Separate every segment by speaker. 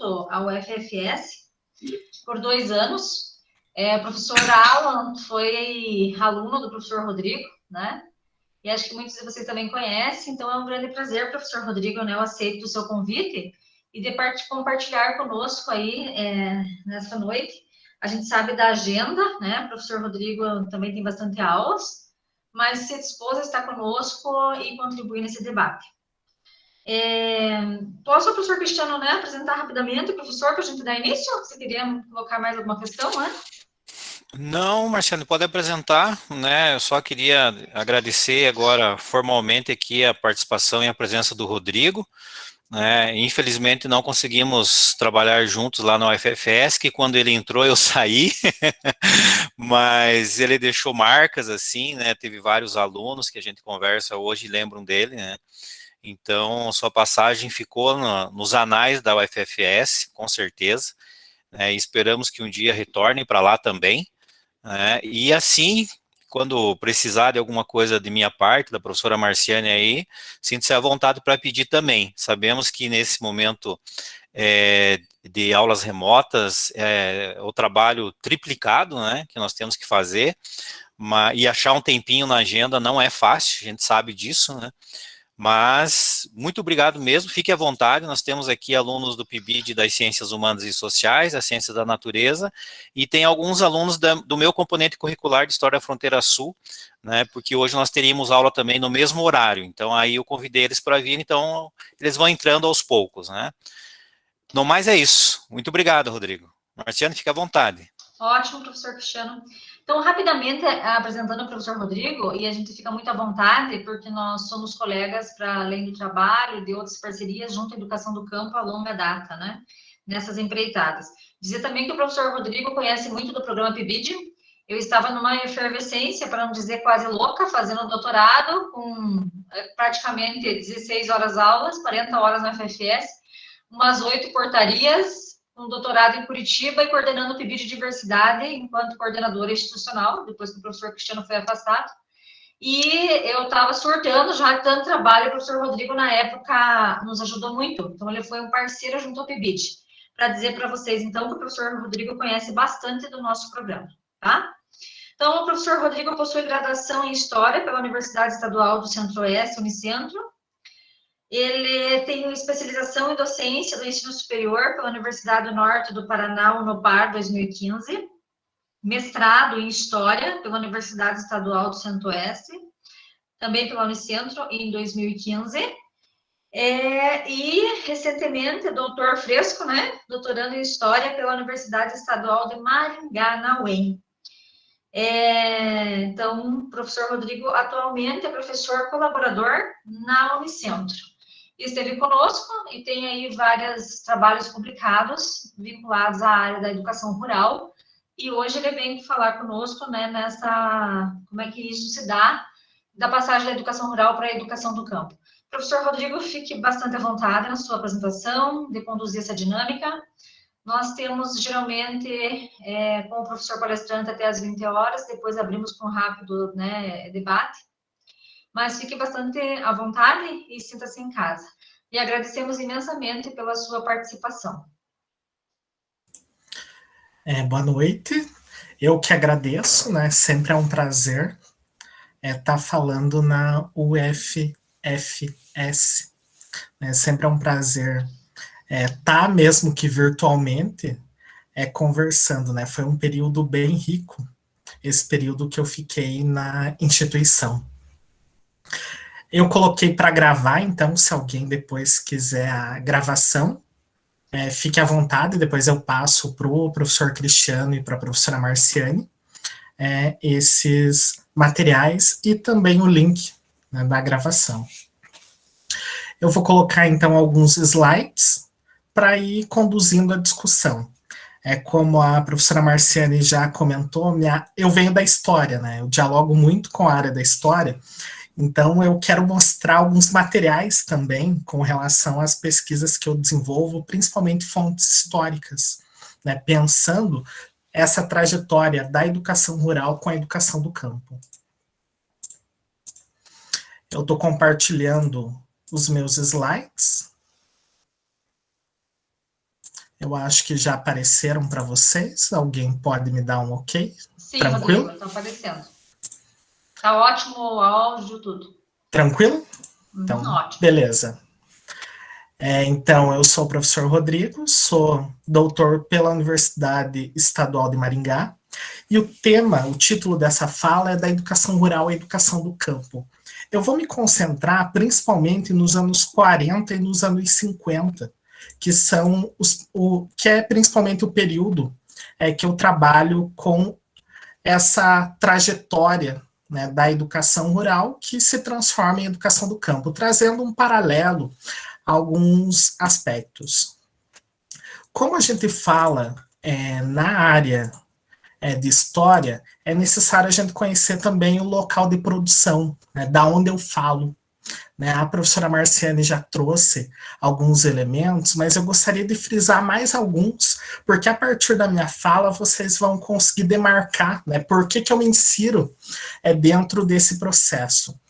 Speaker 1: junto ao FFS por 2 anos. O professor Alan foi aluno do professor Rodrigo, né? E acho que muitos de vocês também conhecem, então é um grande prazer, professor Rodrigo, né? Eu aceito o seu convite e de compartilhar conosco aí nessa noite. A gente sabe da agenda, né? O professor Rodrigo também tem bastante aulas, mas se dispôs a estar conosco e contribuir nesse debate. Posso, professor Cristiano, né, apresentar rapidamente o professor para a gente dar início? Você queria colocar mais alguma questão, né?
Speaker 2: Não, Marcelo, pode apresentar, né? Eu só queria agradecer agora formalmente aqui a participação e a presença do Rodrigo, né? Infelizmente não conseguimos trabalhar juntos lá no UFFS, que quando ele entrou eu saí, mas ele deixou marcas assim, né? Teve vários alunos que a gente conversa hoje e lembram dele, né? Então, sua passagem ficou nos anais da UFFS, com certeza, né? E esperamos que um dia retorne para lá também. E assim, quando precisar de alguma coisa de minha parte, da professora Marciane aí, sinta-se à vontade para pedir também. Sabemos que nesse momento de aulas remotas, o trabalho triplicado, né, que nós temos que fazer, e achar um tempinho na agenda não é fácil, a gente sabe disso, né? Mas, muito obrigado mesmo, fique à vontade, nós temos aqui alunos do PIBID das Ciências Humanas e Sociais, das Ciências da Natureza, e tem alguns alunos do meu componente curricular de História da Fronteira Sul, né, porque hoje nós teríamos aula também no mesmo horário, então aí eu convidei eles para vir, então eles vão entrando aos poucos, né. No mais é isso, muito obrigado, Rodrigo. Marciano, fique à vontade.
Speaker 1: Ótimo, professor Cristiano. Então, rapidamente, apresentando o professor Rodrigo, e a gente fica muito à vontade, porque nós somos colegas para além do trabalho e de outras parcerias junto à Educação do Campo a longa data, né? Nessas empreitadas. Dizer também que o professor Rodrigo conhece muito do programa PIBID. Eu estava numa efervescência, para não dizer quase louca, fazendo doutorado, com praticamente 16 horas aulas, 40 horas na FFS, umas 8 portarias, um doutorado em Curitiba e coordenando o PIBID de diversidade enquanto coordenadora institucional, depois que o professor Cristiano foi afastado. E eu estava surtando já de tanto trabalho, o professor Rodrigo, na época, nos ajudou muito. Então, ele foi um parceiro junto ao PIBID. Para dizer para vocês, então, que o professor Rodrigo conhece bastante do nosso programa, tá? Então, o professor Rodrigo possui graduação em História pela Universidade Estadual do Centro-Oeste, Unicentro. Ele tem especialização em docência do ensino superior pela Universidade do Norte do Paraná, Unopar, 2015. Mestrado em História pela Universidade Estadual do Centro-Oeste, também pela Unicentro, em 2015. E, recentemente, doutor fresco, né? Doutorando em História pela Universidade Estadual de Maringá, na UEM. Então, o professor Rodrigo atualmente é professor colaborador na Unicentro. Esteve conosco e tem aí vários trabalhos publicados vinculados à área da educação rural. E hoje ele vem falar conosco, né, como é que isso se dá, da passagem da educação rural para a educação do campo. Professor Rodrigo, fique bastante à vontade na sua apresentação, de conduzir essa dinâmica. Nós temos, geralmente, com o professor palestrante até às 20 horas, depois abrimos com um rápido, né, debate. Mas fique bastante à vontade e sinta-se em casa. E agradecemos imensamente pela sua participação.
Speaker 3: Boa noite. Eu que agradeço, né? Sempre é um prazer estar falando na UFFS. Sempre é um prazer estar, mesmo que virtualmente, conversando, né? Foi um período bem rico, esse período que eu fiquei na instituição. Eu coloquei para gravar, então, se alguém depois quiser a gravação, fique à vontade, depois eu passo para o professor Cristiano e para a professora Marciane esses materiais e também o link, né, da gravação. Eu vou colocar, então, alguns slides para ir conduzindo a discussão. Como a professora Marciane já comentou, eu venho da história, né? Eu dialogo muito com a área da história, então eu quero mostrar alguns materiais também com relação às pesquisas que eu desenvolvo, principalmente fontes históricas, né? Pensando essa trajetória da educação rural com a educação do campo. Eu estou compartilhando os meus slides. Eu acho que já apareceram para vocês. Alguém pode me dar um ok?
Speaker 1: Sim,
Speaker 3: Tranquilo?
Speaker 1: Rodrigo, está aparecendo. Tá ótimo o áudio, tudo.
Speaker 3: Tranquilo? Então,
Speaker 1: Ótimo.
Speaker 3: beleza. Então, eu sou o professor Rodrigo, sou doutor pela Universidade Estadual de Maringá, e o título dessa fala é da educação rural e educação do campo. Eu vou me concentrar principalmente nos anos 40 e nos anos 50, que são que é principalmente o período que eu trabalho com essa trajetória, né, da educação rural que se transforma em educação do campo, trazendo um paralelo a alguns aspectos. Como a gente fala na área de história, é necessário a gente conhecer também o local de produção, né, da onde eu falo. Né? A professora Marciane já trouxe alguns elementos, mas eu gostaria de frisar mais alguns, porque a partir da minha fala vocês vão conseguir demarcar, né, por que eu me insiro dentro desse processo.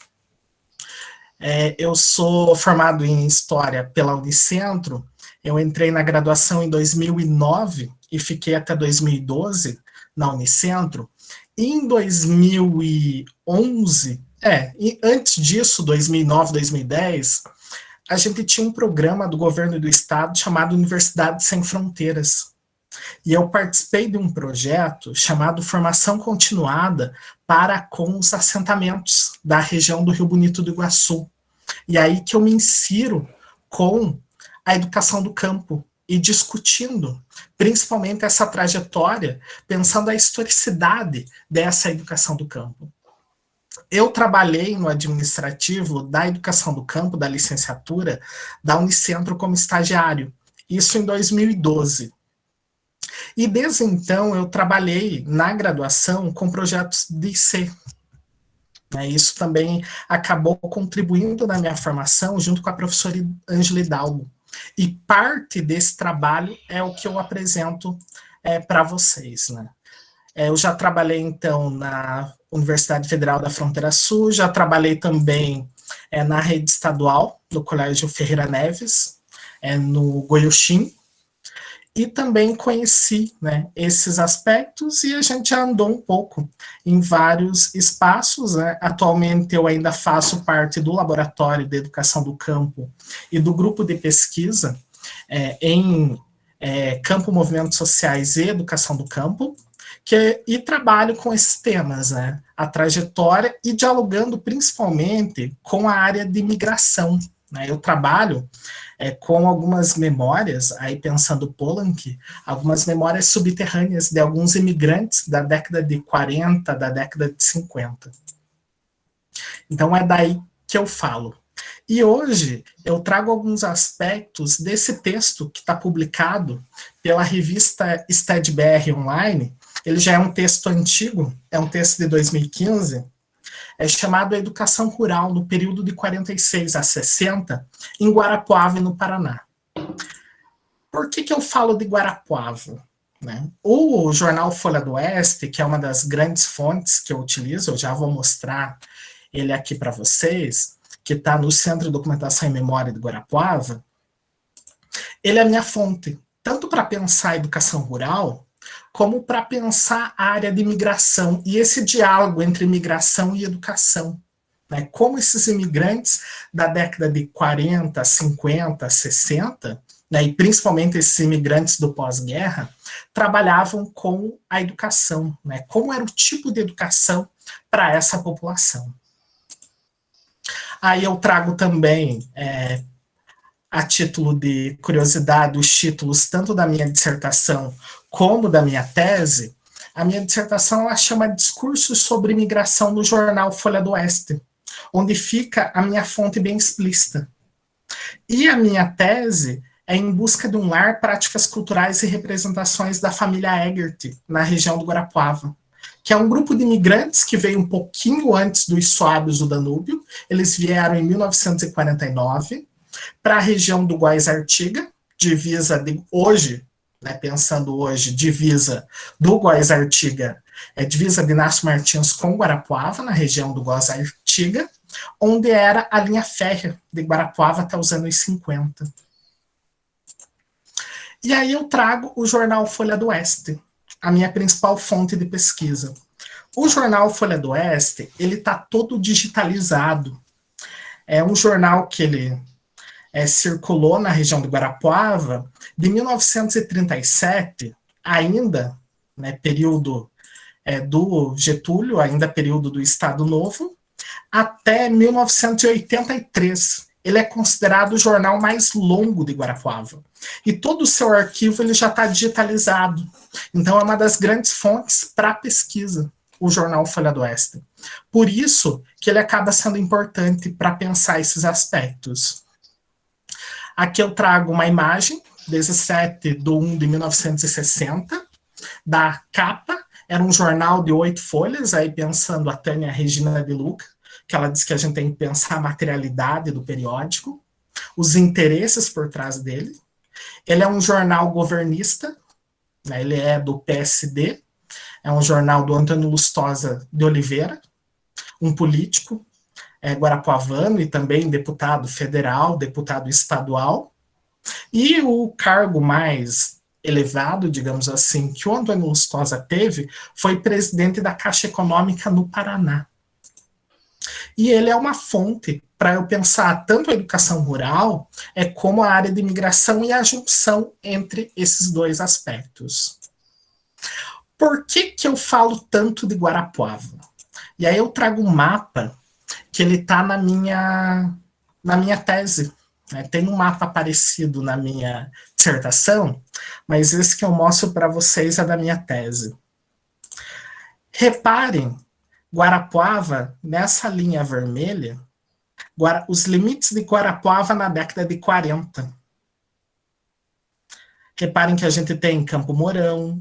Speaker 3: Eu sou formado em História pela Unicentro, eu entrei na graduação em 2009 e fiquei até 2012 na Unicentro, e em 2011, e antes disso, 2009, 2010, a gente tinha um programa do governo do estado chamado Universidade Sem Fronteiras. E eu participei de um projeto chamado Formação Continuada para com os assentamentos da região do Rio Bonito do Iguaçu. E aí que eu me insiro com a educação do campo e discutindo principalmente essa trajetória, pensando a historicidade dessa educação do campo. Eu trabalhei no administrativo da educação do campo, da licenciatura, da Unicentro como estagiário, isso em 2012. E desde então eu trabalhei na graduação com projetos de IC. Isso também acabou contribuindo na minha formação junto com a professora Ângela Hidalgo. E parte desse trabalho é o que eu apresento para vocês. Né? Eu já trabalhei, então, na Universidade Federal da Fronteira Sul, já trabalhei também na rede estadual, do Colégio Ferreira Neves, no Goiuxim, e também conheci, né, esses aspectos e a gente já andou um pouco em vários espaços. Né? Atualmente eu ainda faço parte do Laboratório de Educação do Campo e do grupo de pesquisa em Campo, Movimentos Sociais e Educação do Campo, e trabalho com esses temas, né? A trajetória e dialogando principalmente com a área de migração. Né? Eu trabalho com algumas memórias, aí pensando Poulenc, algumas memórias subterrâneas de alguns imigrantes da década de 40, da década de 50. Então é daí que eu falo. E hoje eu trago alguns aspectos desse texto que está publicado pela revista STED-BR Online. Ele já é um texto antigo, é um texto de 2015, chamado Educação Rural no período de 46 a 60, em Guarapuava, no Paraná. Por que eu falo de Guarapuava? Né? O jornal Folha do Oeste, que é uma das grandes fontes que eu utilizo, eu já vou mostrar ele aqui para vocês, que está no Centro de Documentação e Memória de Guarapuava, ele é a minha fonte, tanto para pensar a educação rural, como para pensar a área de imigração e esse diálogo entre imigração e educação. Né? Como esses imigrantes da década de 40, 50, 60, né, e principalmente esses imigrantes do pós-guerra, trabalhavam com a educação. Né? Como era o tipo de educação para essa população. Aí eu trago também, a título de curiosidade, os títulos tanto da minha dissertação como da minha tese. A minha dissertação ela chama Discursos sobre Imigração no jornal Folha do Oeste, onde fica a minha fonte bem explícita. E a minha tese é Em Busca de um Lar, Práticas Culturais e Representações da Família Egert, na região do Guarapuava, que é um grupo de imigrantes que veio um pouquinho antes dos suábios do Danúbio. Eles vieram em 1949 para a região do Guaís-Artiga, divisa de hoje, né, pensando hoje, divisa do Guaís-Artiga, divisa de Inácio Martins com Guarapuava, na região do Guaís-Artiga, onde era a linha férrea de Guarapuava até os anos 50. E aí eu trago o jornal Folha do Oeste, a minha principal fonte de pesquisa. O jornal Folha do Oeste, ele está todo digitalizado. É um jornal que ele circulou na região do Guarapuava de 1937, ainda, né, período do Getúlio, ainda período do Estado Novo, até 1983. Ele é considerado o jornal mais longo de Guarapuava. E todo o seu arquivo ele já está digitalizado. Então é uma das grandes fontes para pesquisa, o jornal Folha do Oeste. Por isso que ele acaba sendo importante para pensar esses aspectos. Aqui eu trago uma imagem, 17/1/1960, da capa. Era um jornal de 8 folhas, aí pensando a Tânia Regina de Luca, que ela diz que a gente tem que pensar a materialidade do periódico, os interesses por trás dele. Ele é um jornal governista, né, ele é do PSD, é um jornal do Antônio Lustosa de Oliveira, um político guarapuavano e também deputado federal, deputado estadual. E o cargo mais elevado, digamos assim, que o Antônio Lustosa teve foi presidente da Caixa Econômica no Paraná. E ele é uma fonte para eu pensar tanto a educação rural como a área de imigração e a junção entre esses dois aspectos. Por que eu falo tanto de Guarapuava? E aí eu trago um mapa que ele está na minha tese. Né? Tem um mapa parecido na minha dissertação, mas esse que eu mostro para vocês é da minha tese. Reparem, Guarapuava, nessa linha vermelha, os limites de Guarapuava na década de 40. Reparem que a gente tem Campo Mourão.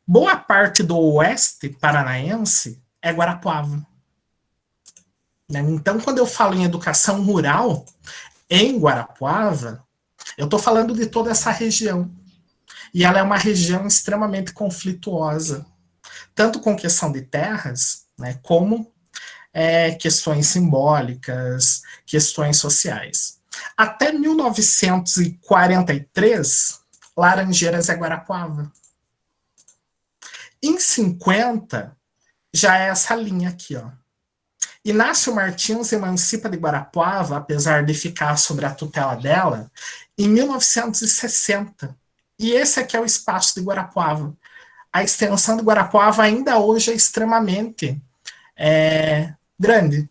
Speaker 3: Boa parte do oeste paranaense é Guarapuava. Então, quando eu falo em educação rural, em Guarapuava, eu estou falando de toda essa região. E ela é uma região extremamente conflituosa, tanto com questão de terras, né, como questões simbólicas, questões sociais. Até 1943, Laranjeiras é Guarapuava. Em 50, já é essa linha aqui, ó. Inácio Martins emancipa de Guarapuava, apesar de ficar sob a tutela dela, em 1960. E esse aqui é o espaço de Guarapuava. A extensão de Guarapuava ainda hoje é extremamente grande.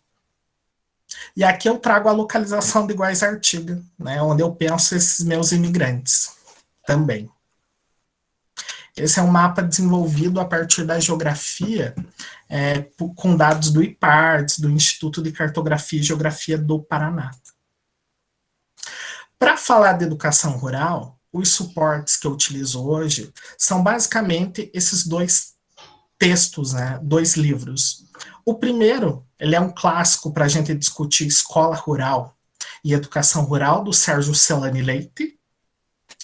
Speaker 3: E aqui eu trago a localização de Guaís-Artiga, né, onde eu penso esses meus imigrantes também. Esse é um mapa desenvolvido a partir da geografia, com dados do IPARDS, do Instituto de Cartografia e Geografia do Paraná. Para falar de educação rural, os suportes que eu utilizo hoje são basicamente esses dois textos, né, 2 livros. O primeiro, ele é um clássico para a gente discutir escola rural e educação rural, do Sérgio Celani Leite,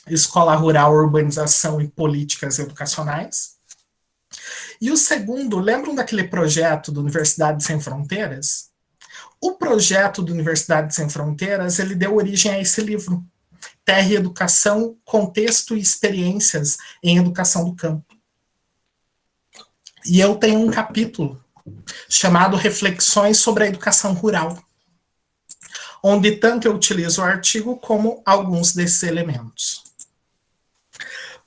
Speaker 3: Escola Rural, Urbanização e Políticas Educacionais. E o segundo, lembram daquele projeto do Universidade Sem Fronteiras? O projeto do Universidade Sem Fronteiras, ele deu origem a esse livro, Terra e Educação, Contexto e Experiências em Educação do Campo. E eu tenho um capítulo chamado Reflexões sobre a Educação Rural, onde tanto eu utilizo o artigo como alguns desses elementos.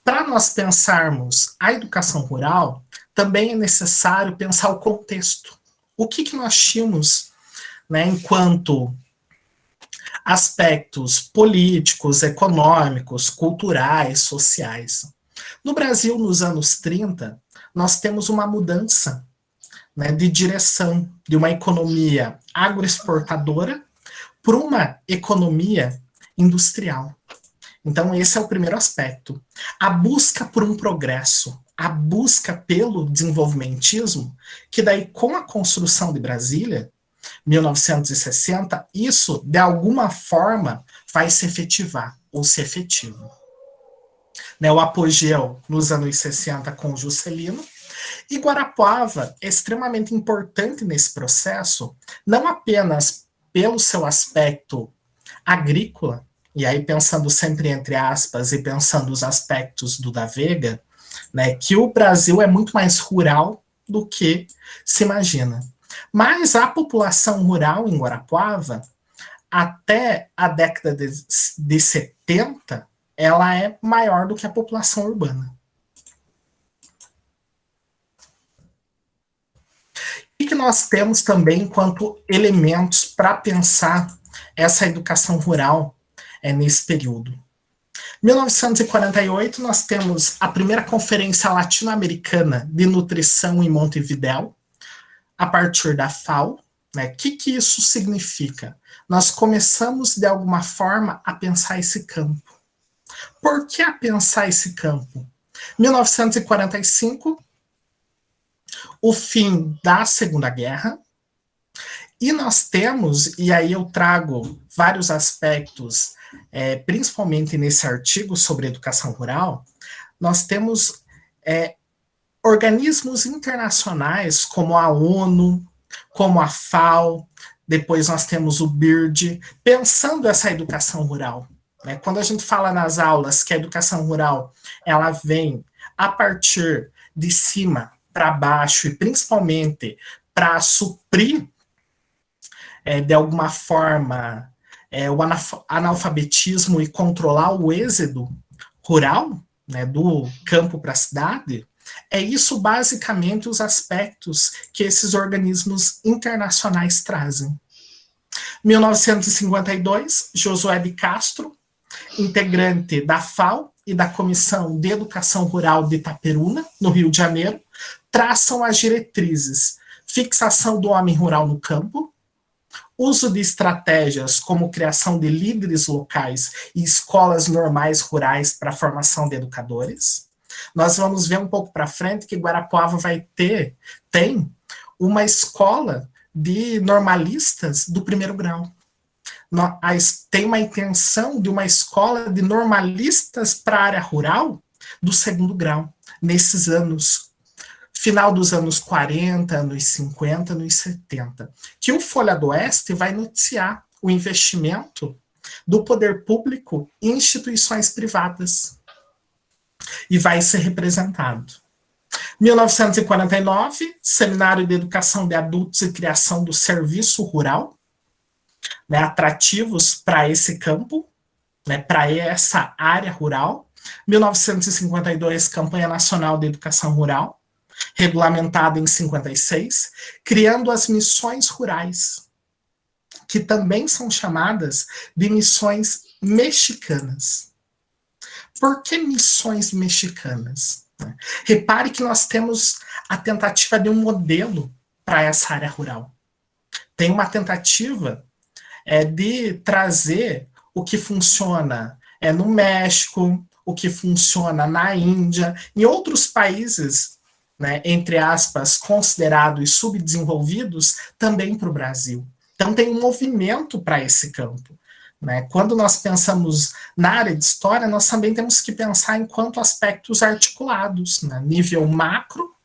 Speaker 3: Para nós pensarmos a educação rural, também é necessário pensar o contexto. O que nós tínhamos, né, enquanto aspectos políticos, econômicos, culturais, sociais. No Brasil, nos anos 30, nós temos uma mudança, né, de direção de uma economia agroexportadora para uma economia industrial. Então, esse é o primeiro aspecto. A busca por um progresso, a busca pelo desenvolvimentismo, que daí, com a construção de Brasília, 1960, isso, de alguma forma, vai se efetivar, ou se efetiva. Né, o apogeu nos anos 60 com o Juscelino, e Guarapuava é extremamente importante nesse processo, não apenas pelo seu aspecto agrícola, e aí pensando sempre entre aspas e pensando os aspectos do da Veiga, né, que o Brasil é muito mais rural do que se imagina. Mas a população rural em Guarapuava, até a década de 70, ela é maior do que a população urbana. O que nós temos também enquanto elementos para pensar essa educação rural nesse período? 1948, nós temos a primeira Conferência Latino-Americana de Nutrição em Montevidéu, a partir da FAO. Né? O que isso significa? Nós começamos, de alguma forma, a pensar esse campo. Por que a pensar esse campo? 1945, o fim da Segunda Guerra, e nós temos, e aí eu trago vários aspectos, principalmente nesse artigo sobre educação rural, nós temos organismos internacionais como a ONU, como a FAO, depois nós temos o BIRD, pensando essa educação rural. Né? Quando a gente fala nas aulas que a educação rural ela vem a partir de cima para baixo e principalmente para suprir de alguma forma o analfabetismo e controlar o êxodo rural, né, do campo para a cidade, é isso basicamente os aspectos que esses organismos internacionais trazem. 1952, Josué de Castro, integrante da FAO e da Comissão de Educação Rural de Itaperuna, no Rio de Janeiro, traçam as diretrizes: fixação do homem rural no campo, uso de estratégias como criação de líderes locais e escolas normais rurais para a formação de educadores. Nós vamos ver um pouco para frente que Guarapuava tem uma escola de normalistas do primeiro grau. Tem uma intenção de uma escola de normalistas para a área rural do segundo grau, nesses anos, final dos anos 40, anos 50, anos 70, que o Folha do Oeste vai noticiar o investimento do poder público em instituições privadas e vai ser representado. 1949, Seminário de Educação de Adultos e Criação do Serviço Rural, né, atrativos para esse campo, né, para essa área rural. 1952, Campanha Nacional de Educação Rural, regulamentada em 56, criando as missões rurais, que também são chamadas de missões mexicanas. Por que missões mexicanas? Repare que nós temos a tentativa de um modelo para essa área rural. Tem uma tentativa de trazer o que funciona no México, o que funciona na Índia, em outros países, né, entre aspas, considerados subdesenvolvidos, também para o Brasil. Então tem um movimento para esse campo. Né? Quando nós pensamos na área de história, nós também temos que pensar enquanto aspectos articulados, né? Nível macro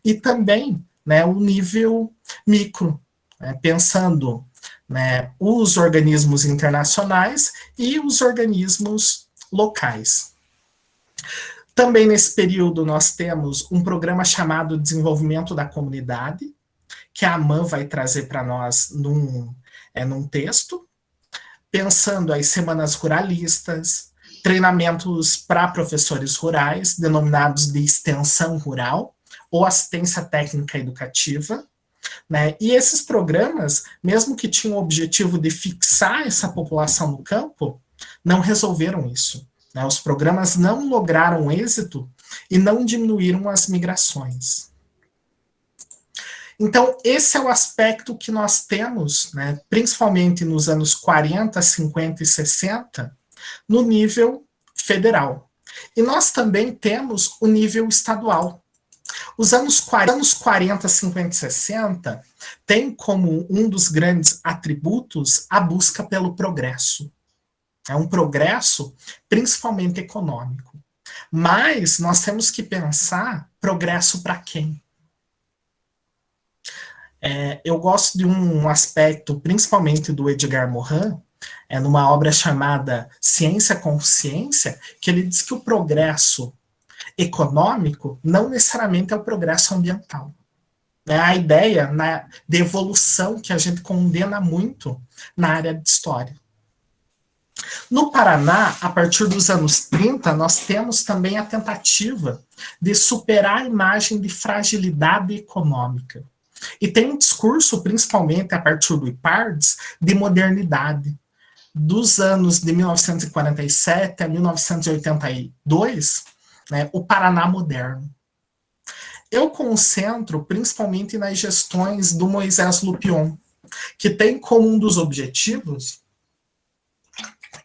Speaker 3: e também, né, o nível micro, né? Pensando, né, os organismos internacionais e os organismos locais. Também nesse período nós temos um programa chamado Desenvolvimento da Comunidade, que a AMAN vai trazer para nós num texto, pensando as semanas ruralistas, treinamentos para professores rurais, denominados de extensão rural, ou assistência técnica educativa, né? E esses programas, mesmo que tinham o objetivo de fixar essa população no campo, não resolveram isso. Né? Os programas não lograram êxito e não diminuíram as migrações. Então, esse é o aspecto que nós temos, né, principalmente nos anos 40, 50 e 60, no nível federal. E nós também temos o nível estadual. Os anos 40, 50 e 60 tem como um dos grandes atributos a busca pelo progresso. É um progresso principalmente econômico. Mas nós temos que pensar progresso para quem? Eu gosto de um aspecto, principalmente do Edgar Morin, numa obra chamada Ciência com Ciência, que ele diz que o progresso econômico não necessariamente é o progresso ambiental. É a ideia de evolução que a gente condena muito na área de história. No Paraná, a partir dos anos 30, nós temos também a tentativa de superar a imagem de fragilidade econômica. E tem um discurso, principalmente a partir do IPARDS, de modernidade. Dos anos de 1947 a 1982, né, o Paraná moderno. Eu concentro principalmente nas gestões do Moisés Lupion, que tem como um dos objetivos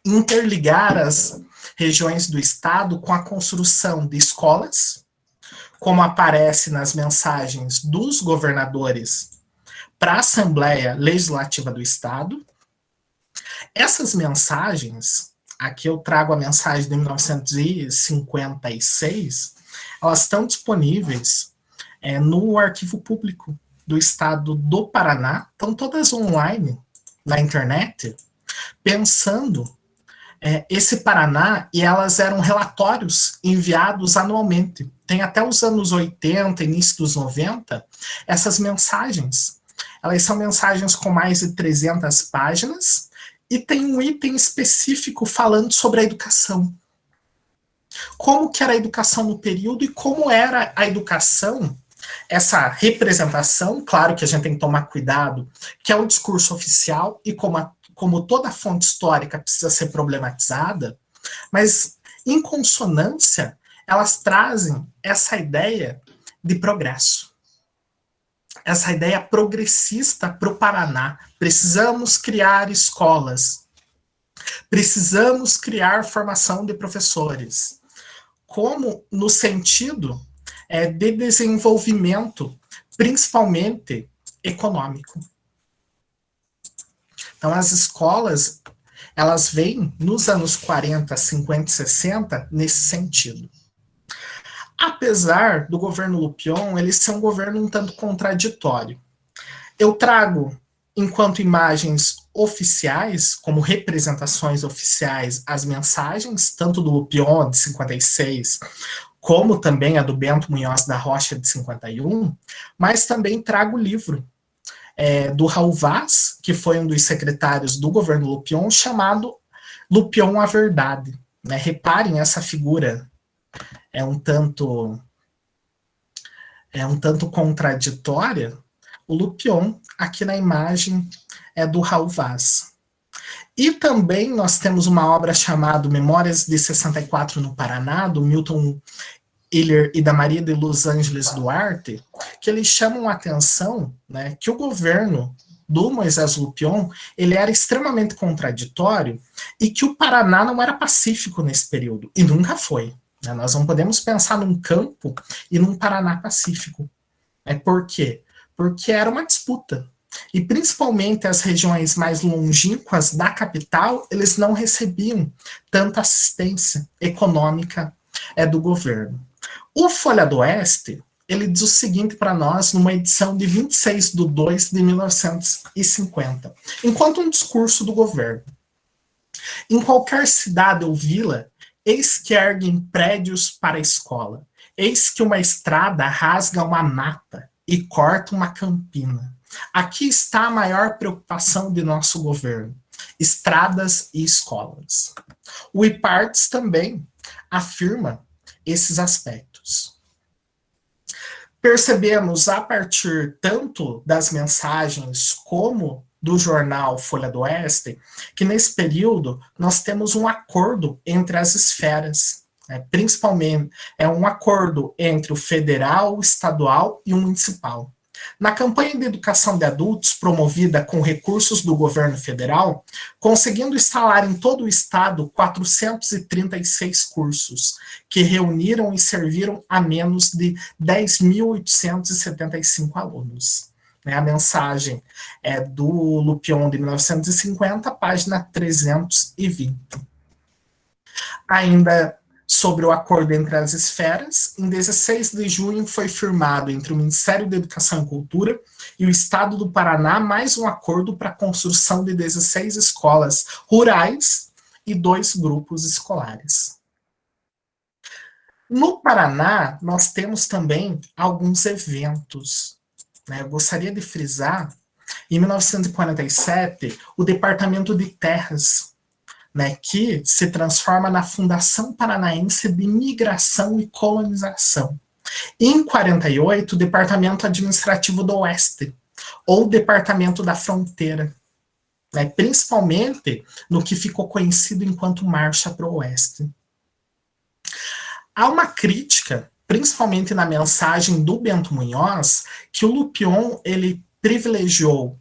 Speaker 3: interligar as regiões do Estado com a construção de escolas, como aparece nas mensagens dos governadores para a Assembleia Legislativa do Estado. Essas mensagens, aqui eu trago a mensagem de 1956, elas estão disponíveis no arquivo público do Estado do Paraná, estão todas online na internet, pensando esse Paraná, e elas eram relatórios enviados anualmente. Tem até os anos 80, início dos 90, essas mensagens. Elas são mensagens com mais de 300 páginas, e tem um item específico falando sobre a educação. Como que era a educação no período e como era a educação, essa representação, claro que a gente tem que tomar cuidado, que é o discurso oficial e como toda fonte histórica precisa ser problematizada, mas em consonância, elas trazem essa ideia de progresso. Essa ideia progressista para o Paraná. Precisamos criar escolas. Precisamos criar formação de professores. Como no sentido de desenvolvimento, principalmente econômico. Então, as escolas, elas vêm nos anos 40, 50 e 60 nesse sentido. Apesar do governo Lupion, ele ser um governo um tanto contraditório. Eu trago, enquanto imagens oficiais, como representações oficiais, as mensagens, tanto do Lupion, de 56, como também a do Bento Munhoz da Rocha, de 51, mas também trago o livro do Raul Vaz, que foi um dos secretários do governo Lupion, chamado Lupion a Verdade. Né? Reparem essa figura, é um tanto contraditória. O Lupion, aqui na imagem, é do Raul Vaz. E também nós temos uma obra chamada Memórias de 64 no Paraná, do Milton Hiller e da Maria de Los Angeles Duarte, que eles chamam a atenção, né, que o governo do Moisés Lupion, ele era extremamente contraditório e que o Paraná não era pacífico nesse período, e nunca foi. Né? Nós não podemos pensar num campo e num Paraná pacífico. Por quê? Porque era uma disputa. E principalmente as regiões mais longínquas da capital, eles não recebiam tanta assistência econômica do governo. O Folha do Oeste, ele diz o seguinte para nós, numa edição de 26/2 de 1950, enquanto um discurso do governo. Em qualquer cidade ou vila, eis que erguem prédios para a escola, eis que uma estrada rasga uma mata e corta uma campina. Aqui está a maior preocupação de nosso governo, estradas e escolas. O IPARDS também afirma esses aspectos. Percebemos a partir tanto das mensagens como do jornal Folha do Oeste, que nesse período nós temos um acordo entre as esferas, principalmente um acordo entre o federal, o estadual e o municipal. Na campanha de educação de adultos, promovida com recursos do governo federal, conseguindo instalar em todo o estado 436 cursos, que reuniram e serviram a menos de 10.875 alunos. A mensagem é do Lupion, de 1950, página 320. Ainda sobre o acordo entre as esferas. Em 16 de junho foi firmado entre o Ministério da Educação e Cultura e o Estado do Paraná mais um acordo para a construção de 16 escolas rurais e 2 grupos escolares. No Paraná, nós temos também alguns eventos, né? Eu gostaria de frisar, em 1947, o Departamento de Terras, né, que se transforma na Fundação Paranaense de Migração e Colonização. Em 48, o Departamento Administrativo do Oeste, ou Departamento da Fronteira, né, principalmente no que ficou conhecido enquanto Marcha para o Oeste. Há uma crítica, principalmente na mensagem do Bento Munhoz, que o Lupion ele privilegiou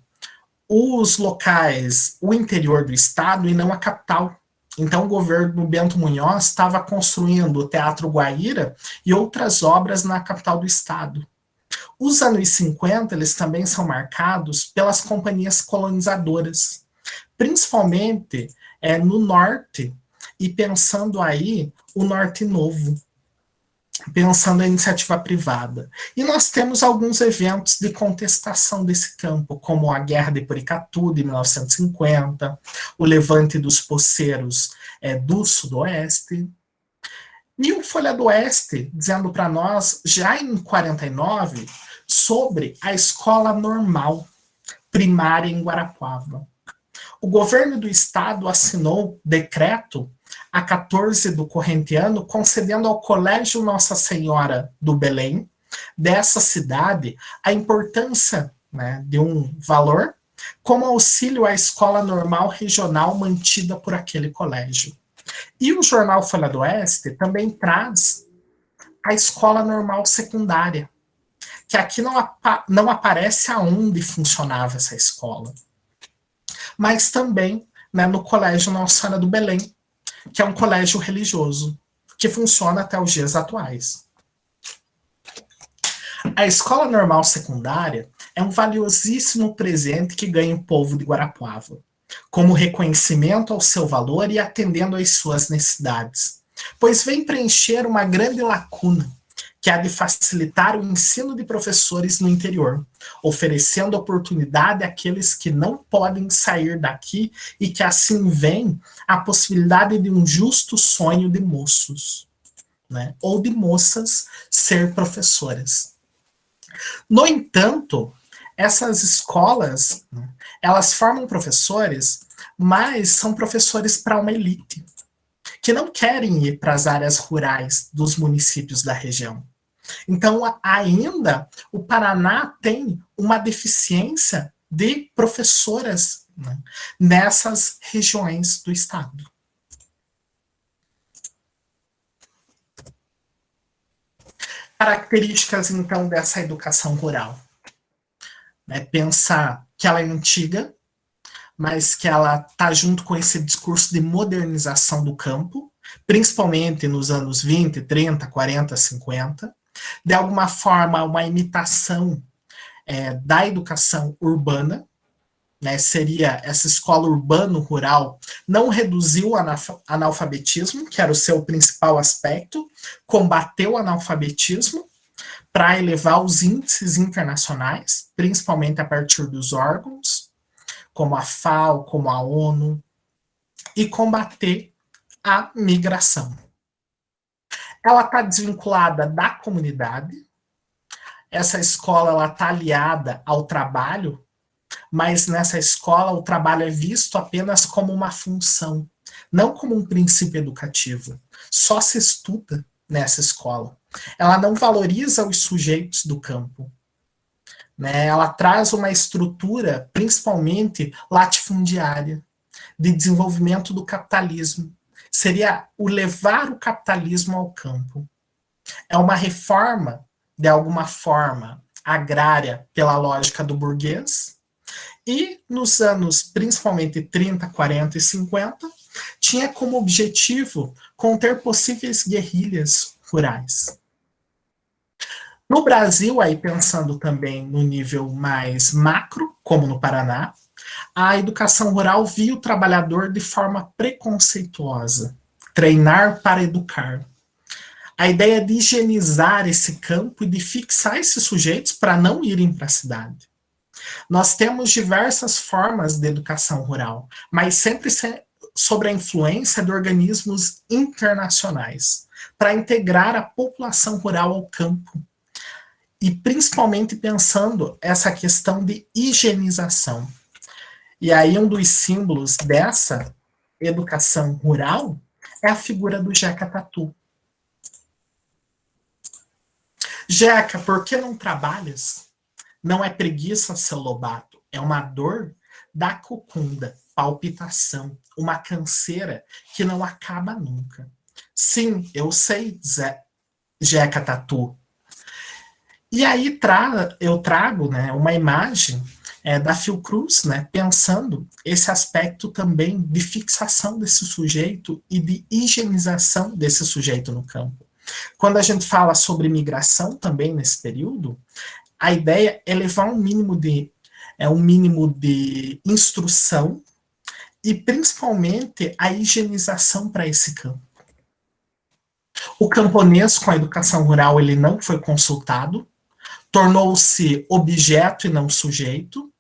Speaker 3: os locais, o interior do estado e não a capital. Então o governo Bento Munhoz estava construindo o Teatro Guaíra e outras obras na capital do estado. Os anos 50, eles também são marcados pelas companhias colonizadoras, principalmente no norte, e pensando aí o Norte Novo, pensando a iniciativa privada. E nós temos alguns eventos de contestação desse campo, como a Guerra de Poricatu, de 1950, o Levante dos Poceiros do Sudoeste, e o Folha do Oeste, dizendo para nós, já em 49, sobre a escola normal primária em Guarapuava. O governo do estado assinou decreto a 14 do corrente ano, concedendo ao Colégio Nossa Senhora do Belém, dessa cidade, a importância, né, de um valor como auxílio à escola normal regional mantida por aquele colégio. E o jornal Folha do Oeste também traz a escola normal secundária, que aqui não aparece aonde funcionava essa escola, mas também, né, no Colégio Nossa Senhora do Belém, que é um colégio religioso, que funciona até os dias atuais. A escola normal secundária é um valiosíssimo presente que ganha o povo de Guarapuava, como reconhecimento ao seu valor e atendendo às suas necessidades, pois vem preencher uma grande lacuna, que é a de facilitar o ensino de professores no interior, oferecendo oportunidade àqueles que não podem sair daqui e que assim veem a possibilidade de um justo sonho de moços, né, ou de moças ser professoras. No entanto, essas escolas, elas formam professores, mas são professores para uma elite, que não querem ir para as áreas rurais dos municípios da região. Então, ainda, o Paraná tem uma deficiência de professoras, né, nessas regiões do estado. Características, então, dessa educação rural. Pensar que ela é antiga, mas que ela está junto com esse discurso de modernização do campo, principalmente nos anos 20, 30, 40, 50, de alguma forma uma imitação da educação urbana, né, seria essa escola urbano-rural, não reduziu o analfabetismo, que era o seu principal aspecto, combateu o analfabetismo para elevar os índices internacionais, principalmente a partir dos órgãos, como a FAO, como a ONU, e combater a migração. Ela está desvinculada da comunidade, essa escola está aliada ao trabalho, mas nessa escola o trabalho é visto apenas como uma função, não como um princípio educativo. Só se estuda nessa escola. Ela não valoriza os sujeitos do campo, né? Ela traz uma estrutura, principalmente latifundiária, de desenvolvimento do capitalismo. Seria o levar o capitalismo ao campo. É uma reforma, de alguma forma, agrária pela lógica do burguês, e nos anos, principalmente 30, 40 e 50, tinha como objetivo conter possíveis guerrilhas rurais. No Brasil, aí pensando também no nível mais macro, como no Paraná, a educação rural via o trabalhador de forma preconceituosa, treinar para educar. a ideia de higienizar esse campo e de fixar esses sujeitos para não irem para a cidade. Nós temos diversas formas de educação rural, mas sempre sobre a influência de organismos internacionais, para integrar a população rural ao campo. E principalmente pensando essa questão de higienização. E aí um dos símbolos dessa educação rural é a figura do Jeca Tatu. Jeca, por que não trabalhas? Não é preguiça, seu Lobato, é uma dor da cocunda, palpitação, uma canseira que não acaba nunca. Sim, eu sei, Jeca Tatu. E aí eu trago, né, uma imagem da Fiocruz, né, pensando esse aspecto também de fixação desse sujeito e de higienização desse sujeito no campo. Quando a gente fala sobre migração também nesse período, a ideia é levar um mínimo de instrução e principalmente a higienização para esse campo. O camponês com a educação rural ele não foi consultado, tornou-se objeto e não sujeito,